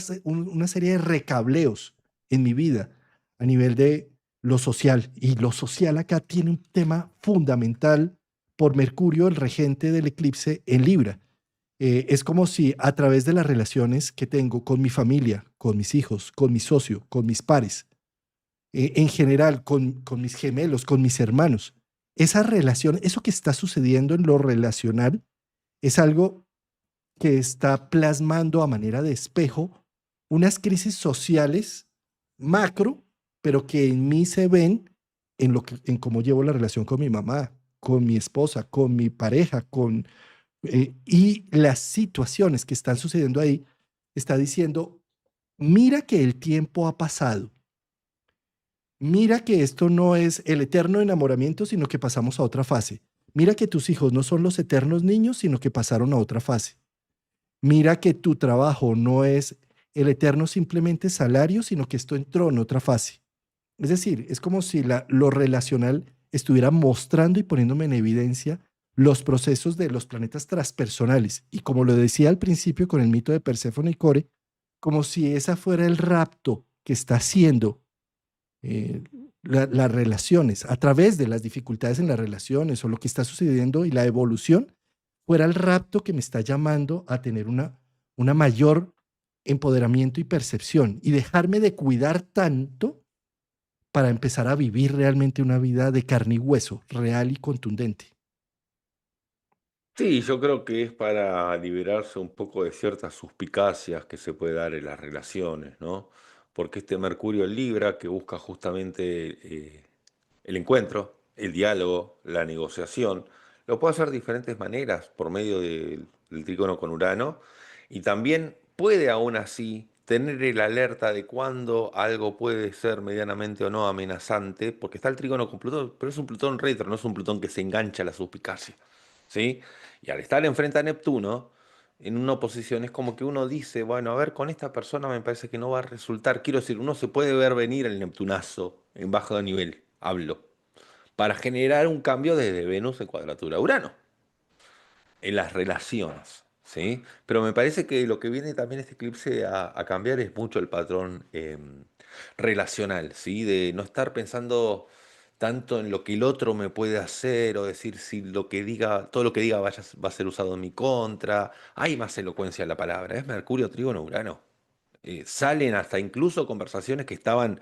serie de recableos en mi vida a nivel de lo social. Y lo social acá tiene un tema fundamental por Mercurio, el regente del eclipse en Libra. Es como si a través de las relaciones que tengo con mi familia, con mis hijos, con mi socio, con mis pares, en general, con mis gemelos, con mis hermanos, esa relación, eso que está sucediendo en lo relacional, es algo que está plasmando a manera de espejo unas crisis sociales macro, pero que en mí se ven en cómo llevo la relación con mi mamá, con mi esposa, con mi pareja, y las situaciones que están sucediendo ahí, está diciendo, mira que el tiempo ha pasado, mira que esto no es el eterno enamoramiento, sino que pasamos a otra fase. Mira que tus hijos no son los eternos niños, sino que pasaron a otra fase. Mira que tu trabajo no es el eterno simplemente salario, sino que esto entró en otra fase. Es decir, es como si lo relacional estuviera mostrando y poniéndome en evidencia los procesos de los planetas transpersonales. Y como lo decía al principio con el mito de Perséfone y Core, como si esa fuera el rapto que está haciendo eh, las relaciones, a través de las dificultades en las relaciones o lo que está sucediendo y la evolución, fuera el rapto que me está llamando a tener una mayor empoderamiento y percepción y dejarme de cuidar tanto para empezar a vivir realmente una vida de carne y hueso, real y contundente. Sí, yo creo que es para liberarse un poco de ciertas suspicacias que se puede dar en las relaciones, ¿no? Porque este Mercurio en Libra, que busca justamente el encuentro, el diálogo, la negociación, lo puede hacer de diferentes maneras por medio del trígono con Urano y también puede aún así tener el alerta de cuando algo puede ser medianamente o no amenazante, porque está el trígono con Plutón, pero es un Plutón retro, no es un Plutón que se engancha a la suspicacia, ¿sí? Y al estar enfrente a Neptuno, en una oposición es como que uno dice, bueno, a ver, con esta persona me parece que no va a resultar. Quiero decir, uno se puede ver venir el Neptunazo en bajo nivel, hablo, para generar un cambio desde Venus en cuadratura a Urano, en las relaciones, ¿sí? Pero me parece que lo que viene también este eclipse a cambiar es mucho el patrón relacional, ¿sí? De no estar pensando tanto en lo que el otro me puede hacer o decir si lo que diga, todo lo que diga va a ser usado en mi contra. Hay más elocuencia en la palabra, es Mercurio, Trígono, Urano. Salen hasta incluso conversaciones que estaban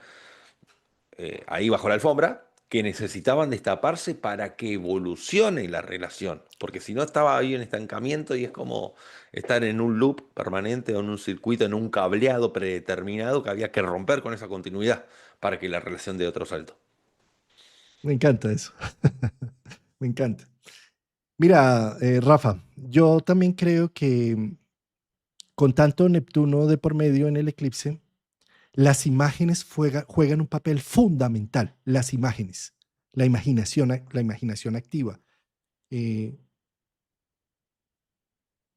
ahí bajo la alfombra, que necesitaban destaparse para que evolucione la relación, porque si no estaba ahí en estancamiento y es como estar en un loop permanente o en un circuito, en un cableado predeterminado que había que romper con esa continuidad para que la relación dé otro salto. Me encanta eso. Me encanta. Mira, Rafa, yo también creo que con tanto Neptuno de por medio en el eclipse, las imágenes juegan un papel fundamental. Las imágenes, la imaginación activa. Eh,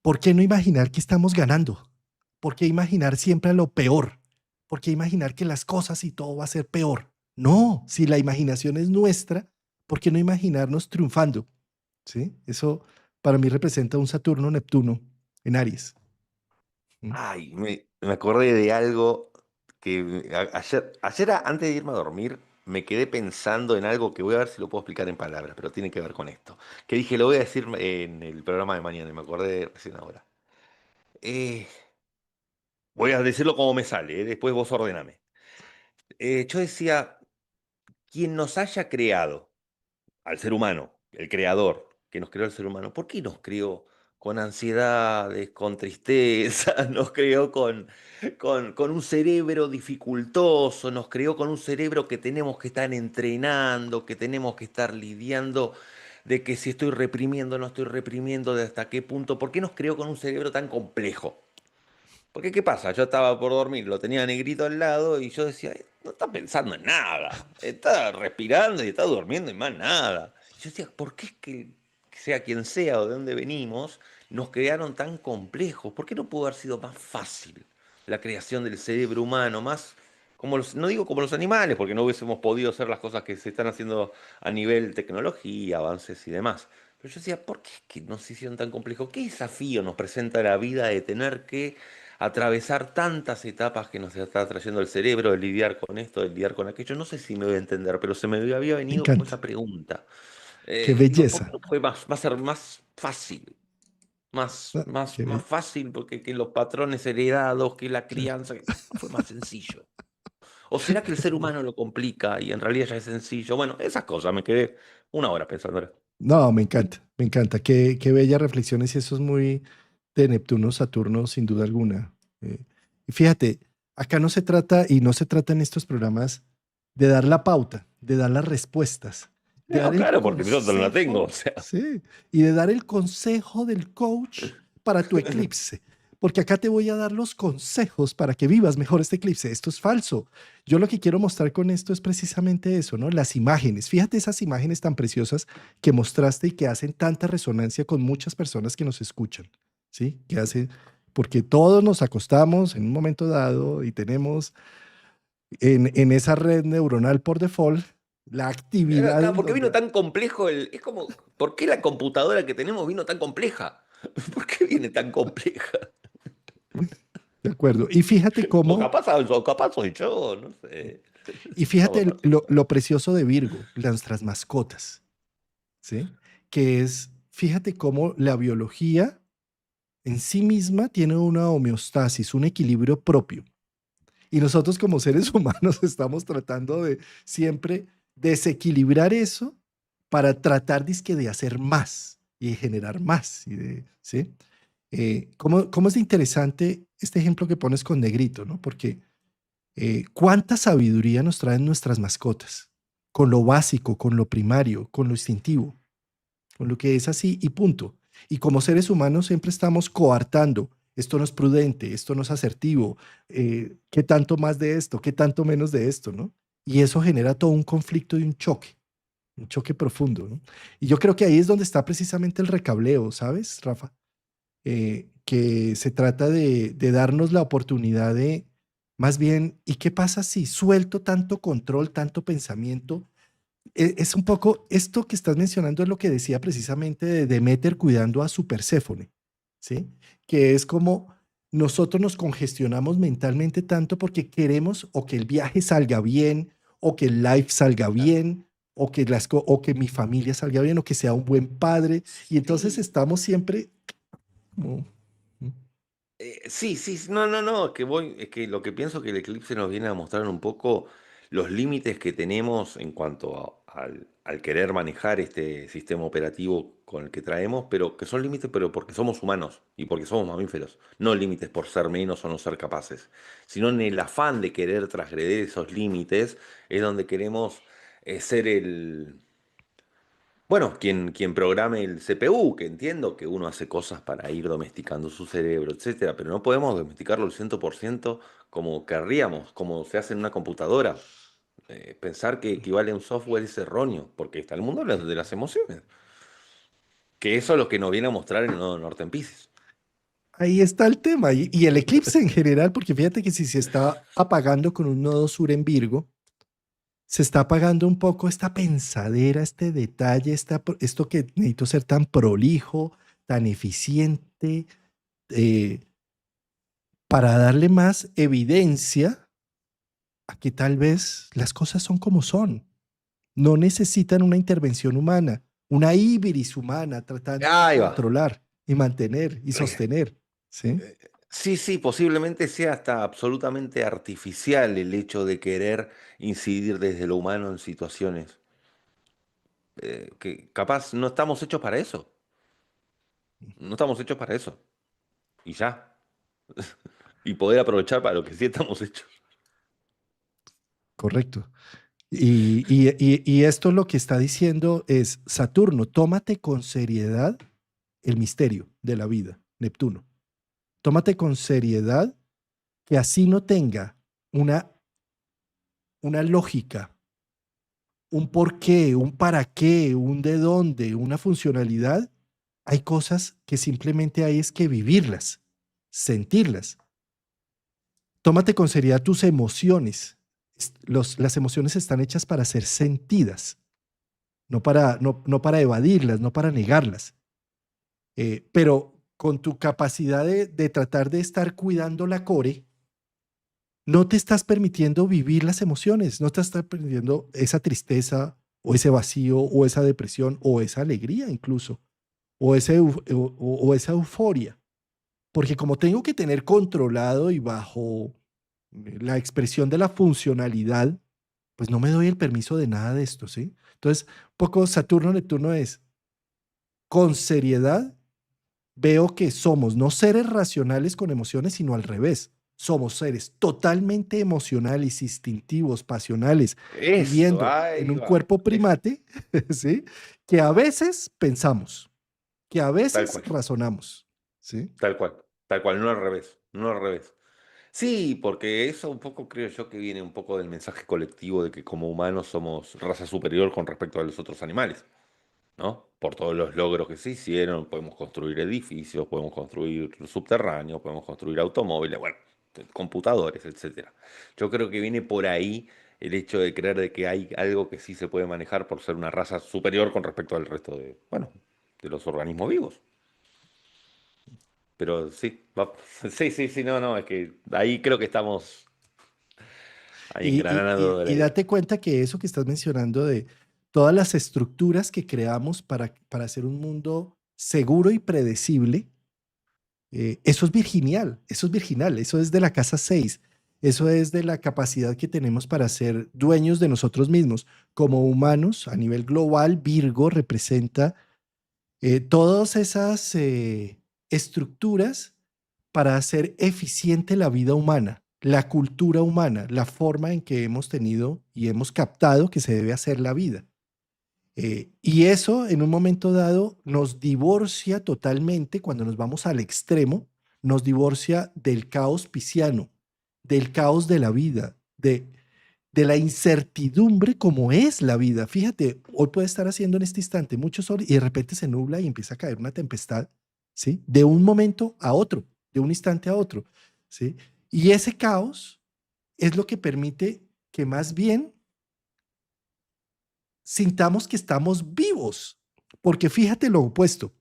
¿Por qué no imaginar que estamos ganando? ¿Por qué imaginar siempre lo peor? ¿Por qué imaginar que las cosas y todo va a ser peor? No, si la imaginación es nuestra, ¿por qué no imaginarnos triunfando? ¿Sí? Eso para mí representa un Saturno-Neptuno en Aries. ¿Mm? Ay, me acordé de algo que ayer antes de irme a dormir me quedé pensando en algo que voy a ver si lo puedo explicar en palabras, pero tiene que ver con esto. Que dije, lo voy a decir en el programa de mañana y me acordé recién ahora. Eh, Voy a decirlo como me sale, después vos ordename. Yo decía, quien nos haya creado, al ser humano, el creador que nos creó el ser humano, ¿por qué nos creó con ansiedades, con tristeza, nos creó con un cerebro dificultoso, nos creó con un cerebro que tenemos que estar entrenando, que tenemos que estar lidiando de que si estoy reprimiendo, no estoy reprimiendo, de hasta qué punto? ¿Por qué nos creó con un cerebro tan complejo? Porque, ¿qué pasa? Yo estaba por dormir, lo tenía Negrito al lado y yo decía, no está pensando en nada, está respirando y está durmiendo y más nada. Yo decía, ¿por qué es que sea quien sea o de dónde venimos, nos crearon tan complejos? ¿Por qué no pudo haber sido más fácil la creación del cerebro humano? Más, como no digo como los animales, porque no hubiésemos podido hacer las cosas que se están haciendo a nivel tecnología, avances y demás. Pero yo decía, ¿por qué es que nos hicieron tan complejos? ¿Qué desafío nos presenta la vida de tener que atravesar tantas etapas que nos está trayendo el cerebro, de lidiar con esto, de lidiar con aquello? No sé si me voy a entender, pero se me había Me venido como esa encanta. pregunta. Qué Digo, ¿por qué belleza. no fue más, va a ser más fácil? Ah, qué Más be- fácil porque que los patrones heredados, que la claro. crianza, que fue más sencillo. ¿O será que el ser humano lo complica y en realidad ya es sencillo? Bueno, esas cosas me quedé una hora pensando ahora. No, me encanta, me encanta. Qué bellas reflexiones y eso es muy de Neptuno, Saturno, sin duda alguna. Y fíjate, acá no se trata, y no se trata en estos programas, de dar la pauta, de dar las respuestas, de dar No, el claro, porque yo no la tengo, consejo, o sea. sí, y de dar el consejo del coach para tu eclipse. Porque acá te voy a dar los consejos para que vivas mejor este eclipse. Esto es falso. Yo lo que quiero mostrar con esto es precisamente eso, ¿no? Las imágenes. Fíjate esas imágenes tan preciosas que mostraste y que hacen tanta resonancia con muchas personas que nos escuchan, ¿sí? Que hacen, porque todos nos acostamos en un momento dado y tenemos en esa red neuronal por default la actividad Acá, en ¿por qué vino donde... tan complejo el...? Es como, ¿por qué la computadora que tenemos vino tan compleja? ¿Por qué viene tan compleja? De acuerdo. O capaz soy yo, no sé. Y Estamos fíjate lo precioso de Virgo, nuestras mascotas, ¿sí? Que es, fíjate cómo la biología en sí misma tiene una homeostasis, un equilibrio propio. Y nosotros como seres humanos estamos tratando de siempre desequilibrar eso para tratar dizque, de hacer más y de generar más. ¿Sí? ¿Cómo es interesante este ejemplo que pones con Negrito, ¿no? Porque cuánta sabiduría nos traen nuestras mascotas, con lo básico, con lo primario, con lo instintivo, con lo que es así y punto. Y como seres humanos siempre estamos coartando, esto no es prudente, esto no es asertivo, ¿qué tanto más de esto? ¿Qué tanto menos de esto? ¿No? Y eso genera todo un un choque profundo, ¿no? Y yo creo que ahí es donde está precisamente el recableo, ¿sabes, Rafa? Que se trata de darnos la oportunidad de, más bien, ¿y qué pasa si suelto tanto control, tanto pensamiento? Es un poco, esto que estás mencionando es lo que decía precisamente de Demeter cuidando a su Perséfone, ¿sí? Que es como nosotros nos congestionamos mentalmente tanto porque queremos o que el viaje salga bien, o que el life salga bien, o que mi familia salga bien, o que sea un buen padre, y entonces Sí, estamos siempre como... sí, sí, sí, no, no, no, es que lo que pienso que el eclipse nos viene a mostrar un poco los límites que tenemos en cuanto al querer manejar este sistema operativo con el que traemos, pero que son límites, pero porque somos humanos y porque somos mamíferos, no límites por ser menos o no ser capaces, sino en el afán de querer transgredir esos límites es donde queremos ser bueno, quien programe el CPU, que entiendo que uno hace cosas para ir domesticando su cerebro, etcétera, pero no podemos domesticarlo al 100% como querríamos, como se hace en una computadora. Pensar que equivale a un software es erróneo, porque está el mundo de las emociones, que eso es lo que nos viene a mostrar el nodo norte en Piscis. Ahí está el tema. Y el eclipse en general, porque fíjate que si se está apagando con un nodo sur en Virgo, se está apagando un poco esta pensadera, este detalle, esto que necesito ser tan prolijo, tan eficiente, eh, para darle más evidencia a que tal vez las cosas son como son. No necesitan una intervención humana, una íbiris humana tratando de Ahí va. controlar y mantener y Eh, sostener. ¿Sí? Sí, sí, posiblemente sea hasta absolutamente artificial el hecho de querer incidir desde lo humano en situaciones que capaz no estamos hechos para eso. No estamos hechos para eso. Y ya. Y poder aprovechar para lo que sí estamos hechos. Correcto. Y esto lo que está diciendo es, Saturno, tómate con seriedad el misterio de la vida, Neptuno. Tómate con seriedad que así no tenga una, una lógica, un por qué, un para qué, un de dónde, una funcionalidad, hay cosas que simplemente hay es que vivirlas, sentirlas. Tómate con seriedad tus emociones. Las emociones están hechas para ser sentidas, no para evadirlas, no para negarlas. Pero con tu capacidad de tratar de estar cuidando la core, no te estás permitiendo vivir las emociones, no te estás permitiendo esa tristeza o ese vacío o esa depresión o esa alegría incluso, o esa euforia. Porque como tengo que tener controlado y bajo la expresión de la funcionalidad, pues no me doy el permiso de nada de esto, ¿sí? Entonces, poco Saturno-Neptuno es con seriedad. Veo que somos no seres racionales con emociones, sino al revés. Somos seres totalmente emocionales, instintivos, pasionales, Eso, viviendo en ahí un va. cuerpo primate, ¿sí? Que a veces pensamos, que a Tal veces cual, razonamos, ¿sí? tal cual, no al revés, no al revés. Sí, porque eso un poco creo yo que viene un poco del mensaje colectivo de que como humanos somos raza superior con respecto a los otros animales, ¿no? Por todos los logros que se hicieron, podemos construir edificios, podemos construir subterráneos, podemos construir automóviles, bueno, computadores, etcétera. Yo creo que viene por ahí el hecho de creer de que hay algo que sí se puede manejar por ser una raza superior con respecto al resto de, bueno, de los organismos vivos. Pero sí, sí, sí, sí, no, no, es que ahí creo que estamos ahí engranando de la Y idea. date cuenta que eso que estás mencionando de todas las estructuras que creamos para hacer un mundo seguro y predecible, eso es virginal, eso es virginal, eso es de la casa 6, eso es de la capacidad que tenemos para ser dueños de nosotros mismos. Como humanos, a nivel global, Virgo representa todas esas estructuras para hacer eficiente la vida humana, la cultura humana, la forma en que hemos tenido y hemos captado que se debe hacer la vida. Y eso en un momento dado nos divorcia totalmente cuando nos vamos al extremo, nos divorcia del caos pisciano, del caos de la vida, de la incertidumbre como es la vida. Fíjate, hoy puede estar haciendo en este instante mucho sol y de repente se nubla y empieza a caer una tempestad, ¿sí? De un momento a otro, de un instante a otro, ¿sí? Y ese caos es lo que permite que más bien sintamos que estamos vivos, porque fíjate lo opuesto,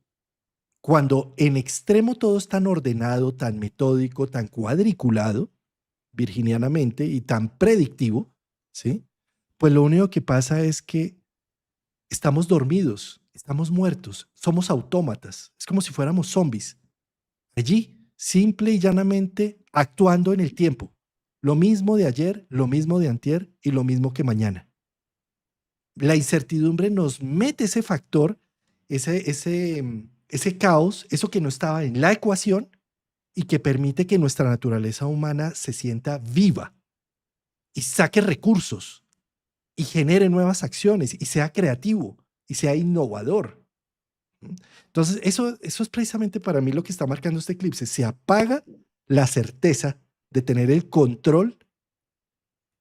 cuando en extremo todo es tan ordenado, tan metódico, tan cuadriculado, virginianamente, y tan predictivo, ¿sí? Pues lo único que pasa es que estamos dormidos, estamos muertos, somos autómatas, es como si fuéramos zombies, allí, simple y llanamente actuando en el tiempo, lo mismo de ayer, lo mismo de antier y lo mismo que mañana. La incertidumbre nos mete ese factor, ese caos, eso que no estaba en la ecuación y que permite que nuestra naturaleza humana se sienta viva y saque recursos y genere nuevas acciones y sea creativo y sea innovador. Entonces, eso es precisamente para mí lo que está marcando este eclipse. Se apaga la certeza de tener el control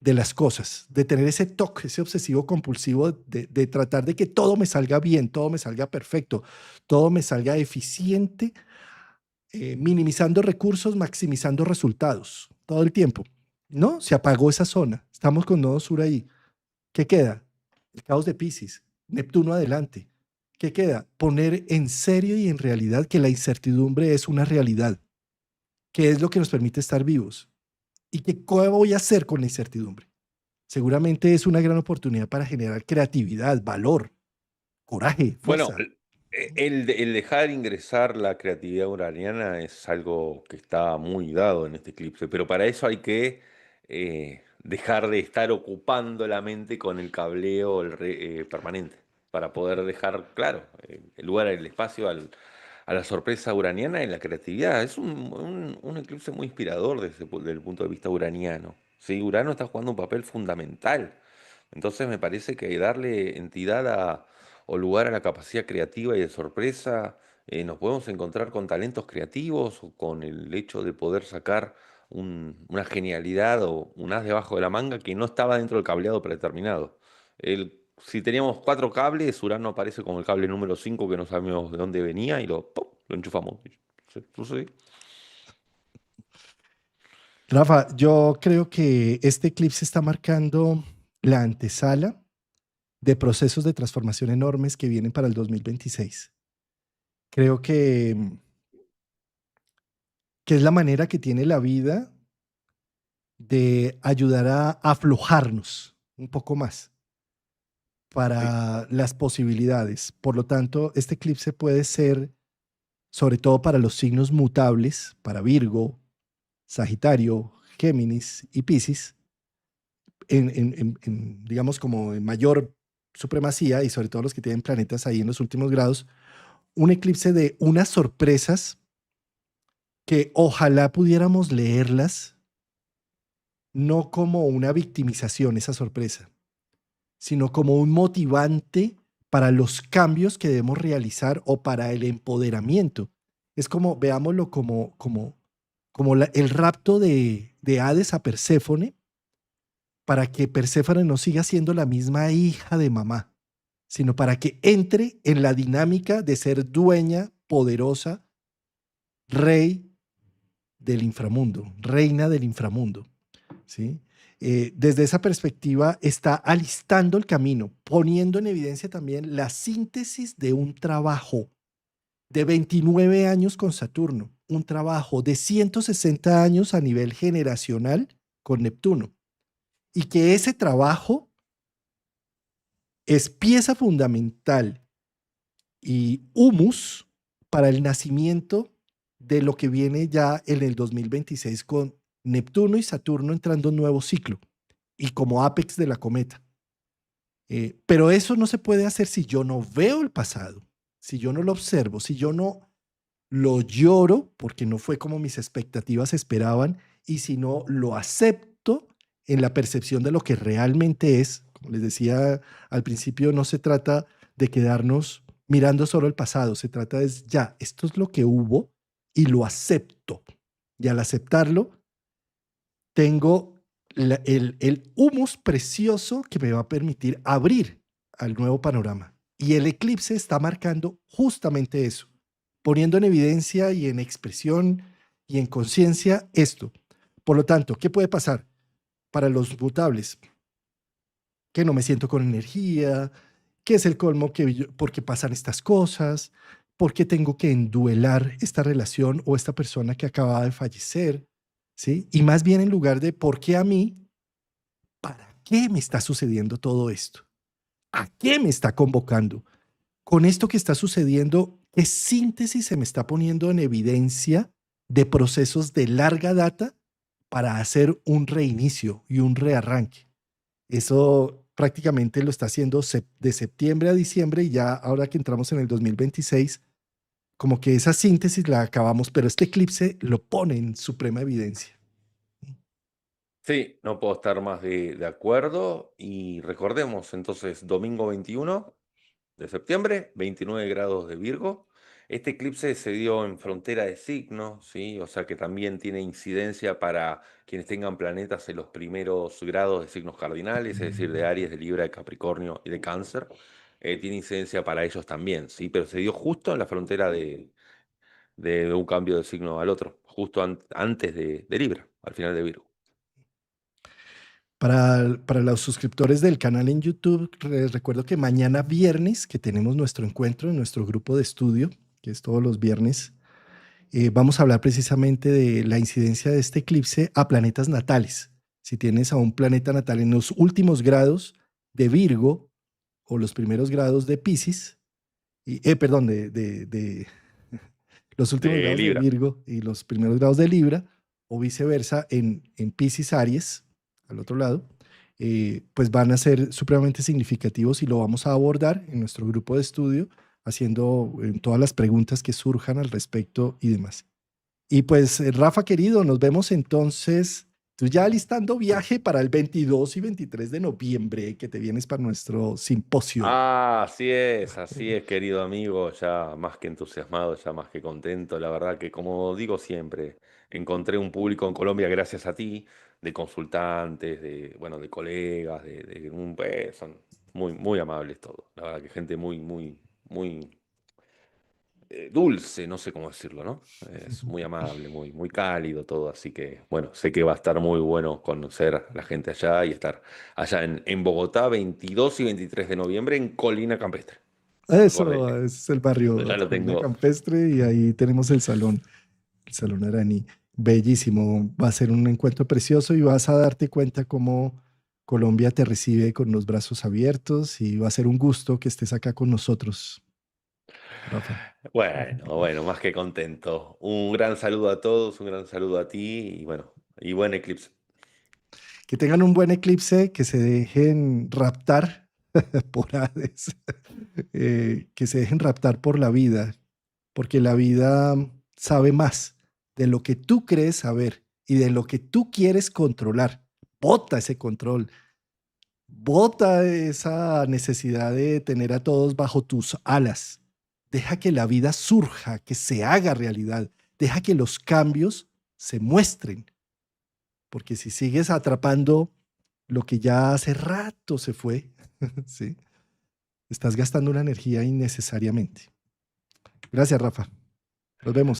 de las cosas, de tener ese toque, ese obsesivo compulsivo de tratar de que todo me salga bien, todo me salga perfecto, todo me salga eficiente, minimizando recursos, maximizando resultados, todo el tiempo. No, se apagó esa zona. Estamos con nodo sur ahí. ¿Qué queda? El caos de Piscis, Neptuno adelante. ¿Qué queda? Poner en serio y en realidad que la incertidumbre es una realidad, que es lo que nos permite estar vivos. ¿Y qué voy a hacer con la incertidumbre? Seguramente es una gran oportunidad para generar creatividad, valor, coraje, Bueno, fuerza. el dejar ingresar la creatividad uraniana es algo que está muy dado en este eclipse, pero para eso hay que dejar de estar ocupando la mente con el cableo permanente, para poder dejar, claro, el lugar, el espacio a la sorpresa uraniana y la creatividad. Es un eclipse muy inspirador desde el punto de vista uraniano. Sí, Urano está jugando un papel fundamental. Entonces me parece que darle entidad o lugar a la capacidad creativa y de sorpresa, nos podemos encontrar con talentos creativos o con el hecho de poder sacar una genialidad o un as debajo de la manga que no estaba dentro del cableado predeterminado. Si teníamos 4 cables, Urano aparece como el cable número 5 que no sabíamos de dónde venía y ¡pum! Lo enchufamos. Sucedió. Rafa, yo creo que este eclipse está marcando la antesala de procesos de transformación enormes que vienen para el 2026. Creo que es la manera que tiene la vida de ayudar a aflojarnos un poco más Sí, para las posibilidades. Por lo tanto, este eclipse puede ser, sobre todo para los signos mutables, para Virgo, Sagitario, Géminis y Piscis, digamos como en mayor supremacía y sobre todo los que tienen planetas ahí en los últimos grados, un eclipse de unas sorpresas que ojalá pudiéramos leerlas no como una victimización, esa sorpresa, sino como un motivante para los cambios que debemos realizar o para el empoderamiento. Es como, veámoslo como el rapto de Hades a Perséfone, para que Perséfone no siga siendo la misma hija de mamá, sino para que entre en la dinámica de ser dueña, poderosa, rey del inframundo, reina del inframundo. ¿Sí? Desde esa perspectiva está alistando el camino, poniendo en evidencia también la síntesis de un trabajo de 29 años con Saturno, un trabajo de 160 años a nivel generacional con Neptuno, y que ese trabajo es pieza fundamental y humus para el nacimiento de lo que viene ya en el 2026 con Neptuno y Saturno entrando en un nuevo ciclo y como apex de la cometa. Pero eso no se puede hacer si yo no veo el pasado, si yo no lo observo, si yo no lo lloro porque no fue como mis expectativas esperaban y si no lo acepto en la percepción de lo que realmente es. Como les decía al principio, no se trata de quedarnos mirando solo el pasado, se trata de ya, esto es lo que hubo y lo acepto. Y al aceptarlo, tengo el humus precioso que me va a permitir abrir al nuevo panorama. Y el eclipse está marcando justamente eso, poniendo en evidencia y en expresión y en conciencia esto. Por lo tanto, ¿qué puede pasar para los mutables? Que no me siento con energía, que es el colmo, por qué pasan estas cosas, por qué tengo que enduelar esta relación o esta persona que acaba de fallecer, ¿sí? Y más bien en lugar de por qué a mí, ¿para qué me está sucediendo todo esto? ¿A qué me está convocando? Con esto que está sucediendo, ¿qué síntesis se me está poniendo en evidencia de procesos de larga data para hacer un reinicio y un rearranque? Eso prácticamente lo está haciendo de septiembre a diciembre y ya ahora que entramos en el 2026, como que esa síntesis la acabamos, pero este eclipse lo pone en suprema evidencia. Sí, no puedo estar más de acuerdo. Y recordemos entonces, domingo 21 de septiembre, 29 grados de Virgo. Este eclipse se dio en frontera de signos, ¿sí? O sea que también tiene incidencia para quienes tengan planetas en los primeros grados de signos cardinales, es decir, de Aries, de Libra, de Capricornio y de Cáncer. Tiene incidencia para ellos también, ¿sí? Pero se dio justo en la frontera de un cambio de signo al otro, justo antes de Libra, al final de Virgo. Para los suscriptores del canal en YouTube, les recuerdo que mañana viernes, que tenemos nuestro encuentro en nuestro grupo de estudio, que es todos los viernes, vamos a hablar precisamente de la incidencia de este eclipse a planetas natales. Si tienes a un planeta natal en los últimos grados de Virgo o los primeros grados de Piscis, perdón, de los últimos De grados de Libra. Virgo y los primeros grados de Libra, o viceversa en Piscis Aries, al otro lado, pues van a ser supremamente significativos y lo vamos a abordar en nuestro grupo de estudio, haciendo todas las preguntas que surjan al respecto y demás. Y pues, Rafa querido, nos vemos entonces Tú ya listando viaje para el 22 y 23 de noviembre, que te vienes para nuestro simposio. Así es, querido amigo, ya más que entusiasmado, ya más que contento. La verdad que, como digo siempre, encontré un público en Colombia gracias a ti, de consultantes, bueno, de colegas, son muy amables todos. La verdad que gente muy dulce, no sé cómo decirlo, ¿no? Es muy amable, muy cálido todo, así que bueno, sé que va a estar muy bueno conocer a la gente allá y estar allá en Bogotá, 22 y 23 de noviembre en Colina Campestre. Me acordé, Eso es el barrio ya lo Colina tengo. Campestre y ahí tenemos el Salón Araní. Bellísimo, va a ser un encuentro precioso y vas a darte cuenta cómo Colombia te recibe con los brazos abiertos y va a ser un gusto que estés acá con nosotros, Rafa. Bueno, más que contento. Un gran saludo a todos, un gran saludo a ti y bueno, y buen eclipse. Que tengan un buen eclipse, que se dejen raptar por Hades, que se dejen raptar por la vida, porque la vida sabe más de lo que tú crees saber y de lo que tú quieres controlar. Bota ese control, bota esa necesidad de tener a todos bajo tus alas. Deja que la vida surja, que se haga realidad. Deja que los cambios se muestren, porque si sigues atrapando lo que ya hace rato se fue, ¿sí? Estás gastando una energía innecesariamente. Gracias, Rafa. Nos vemos.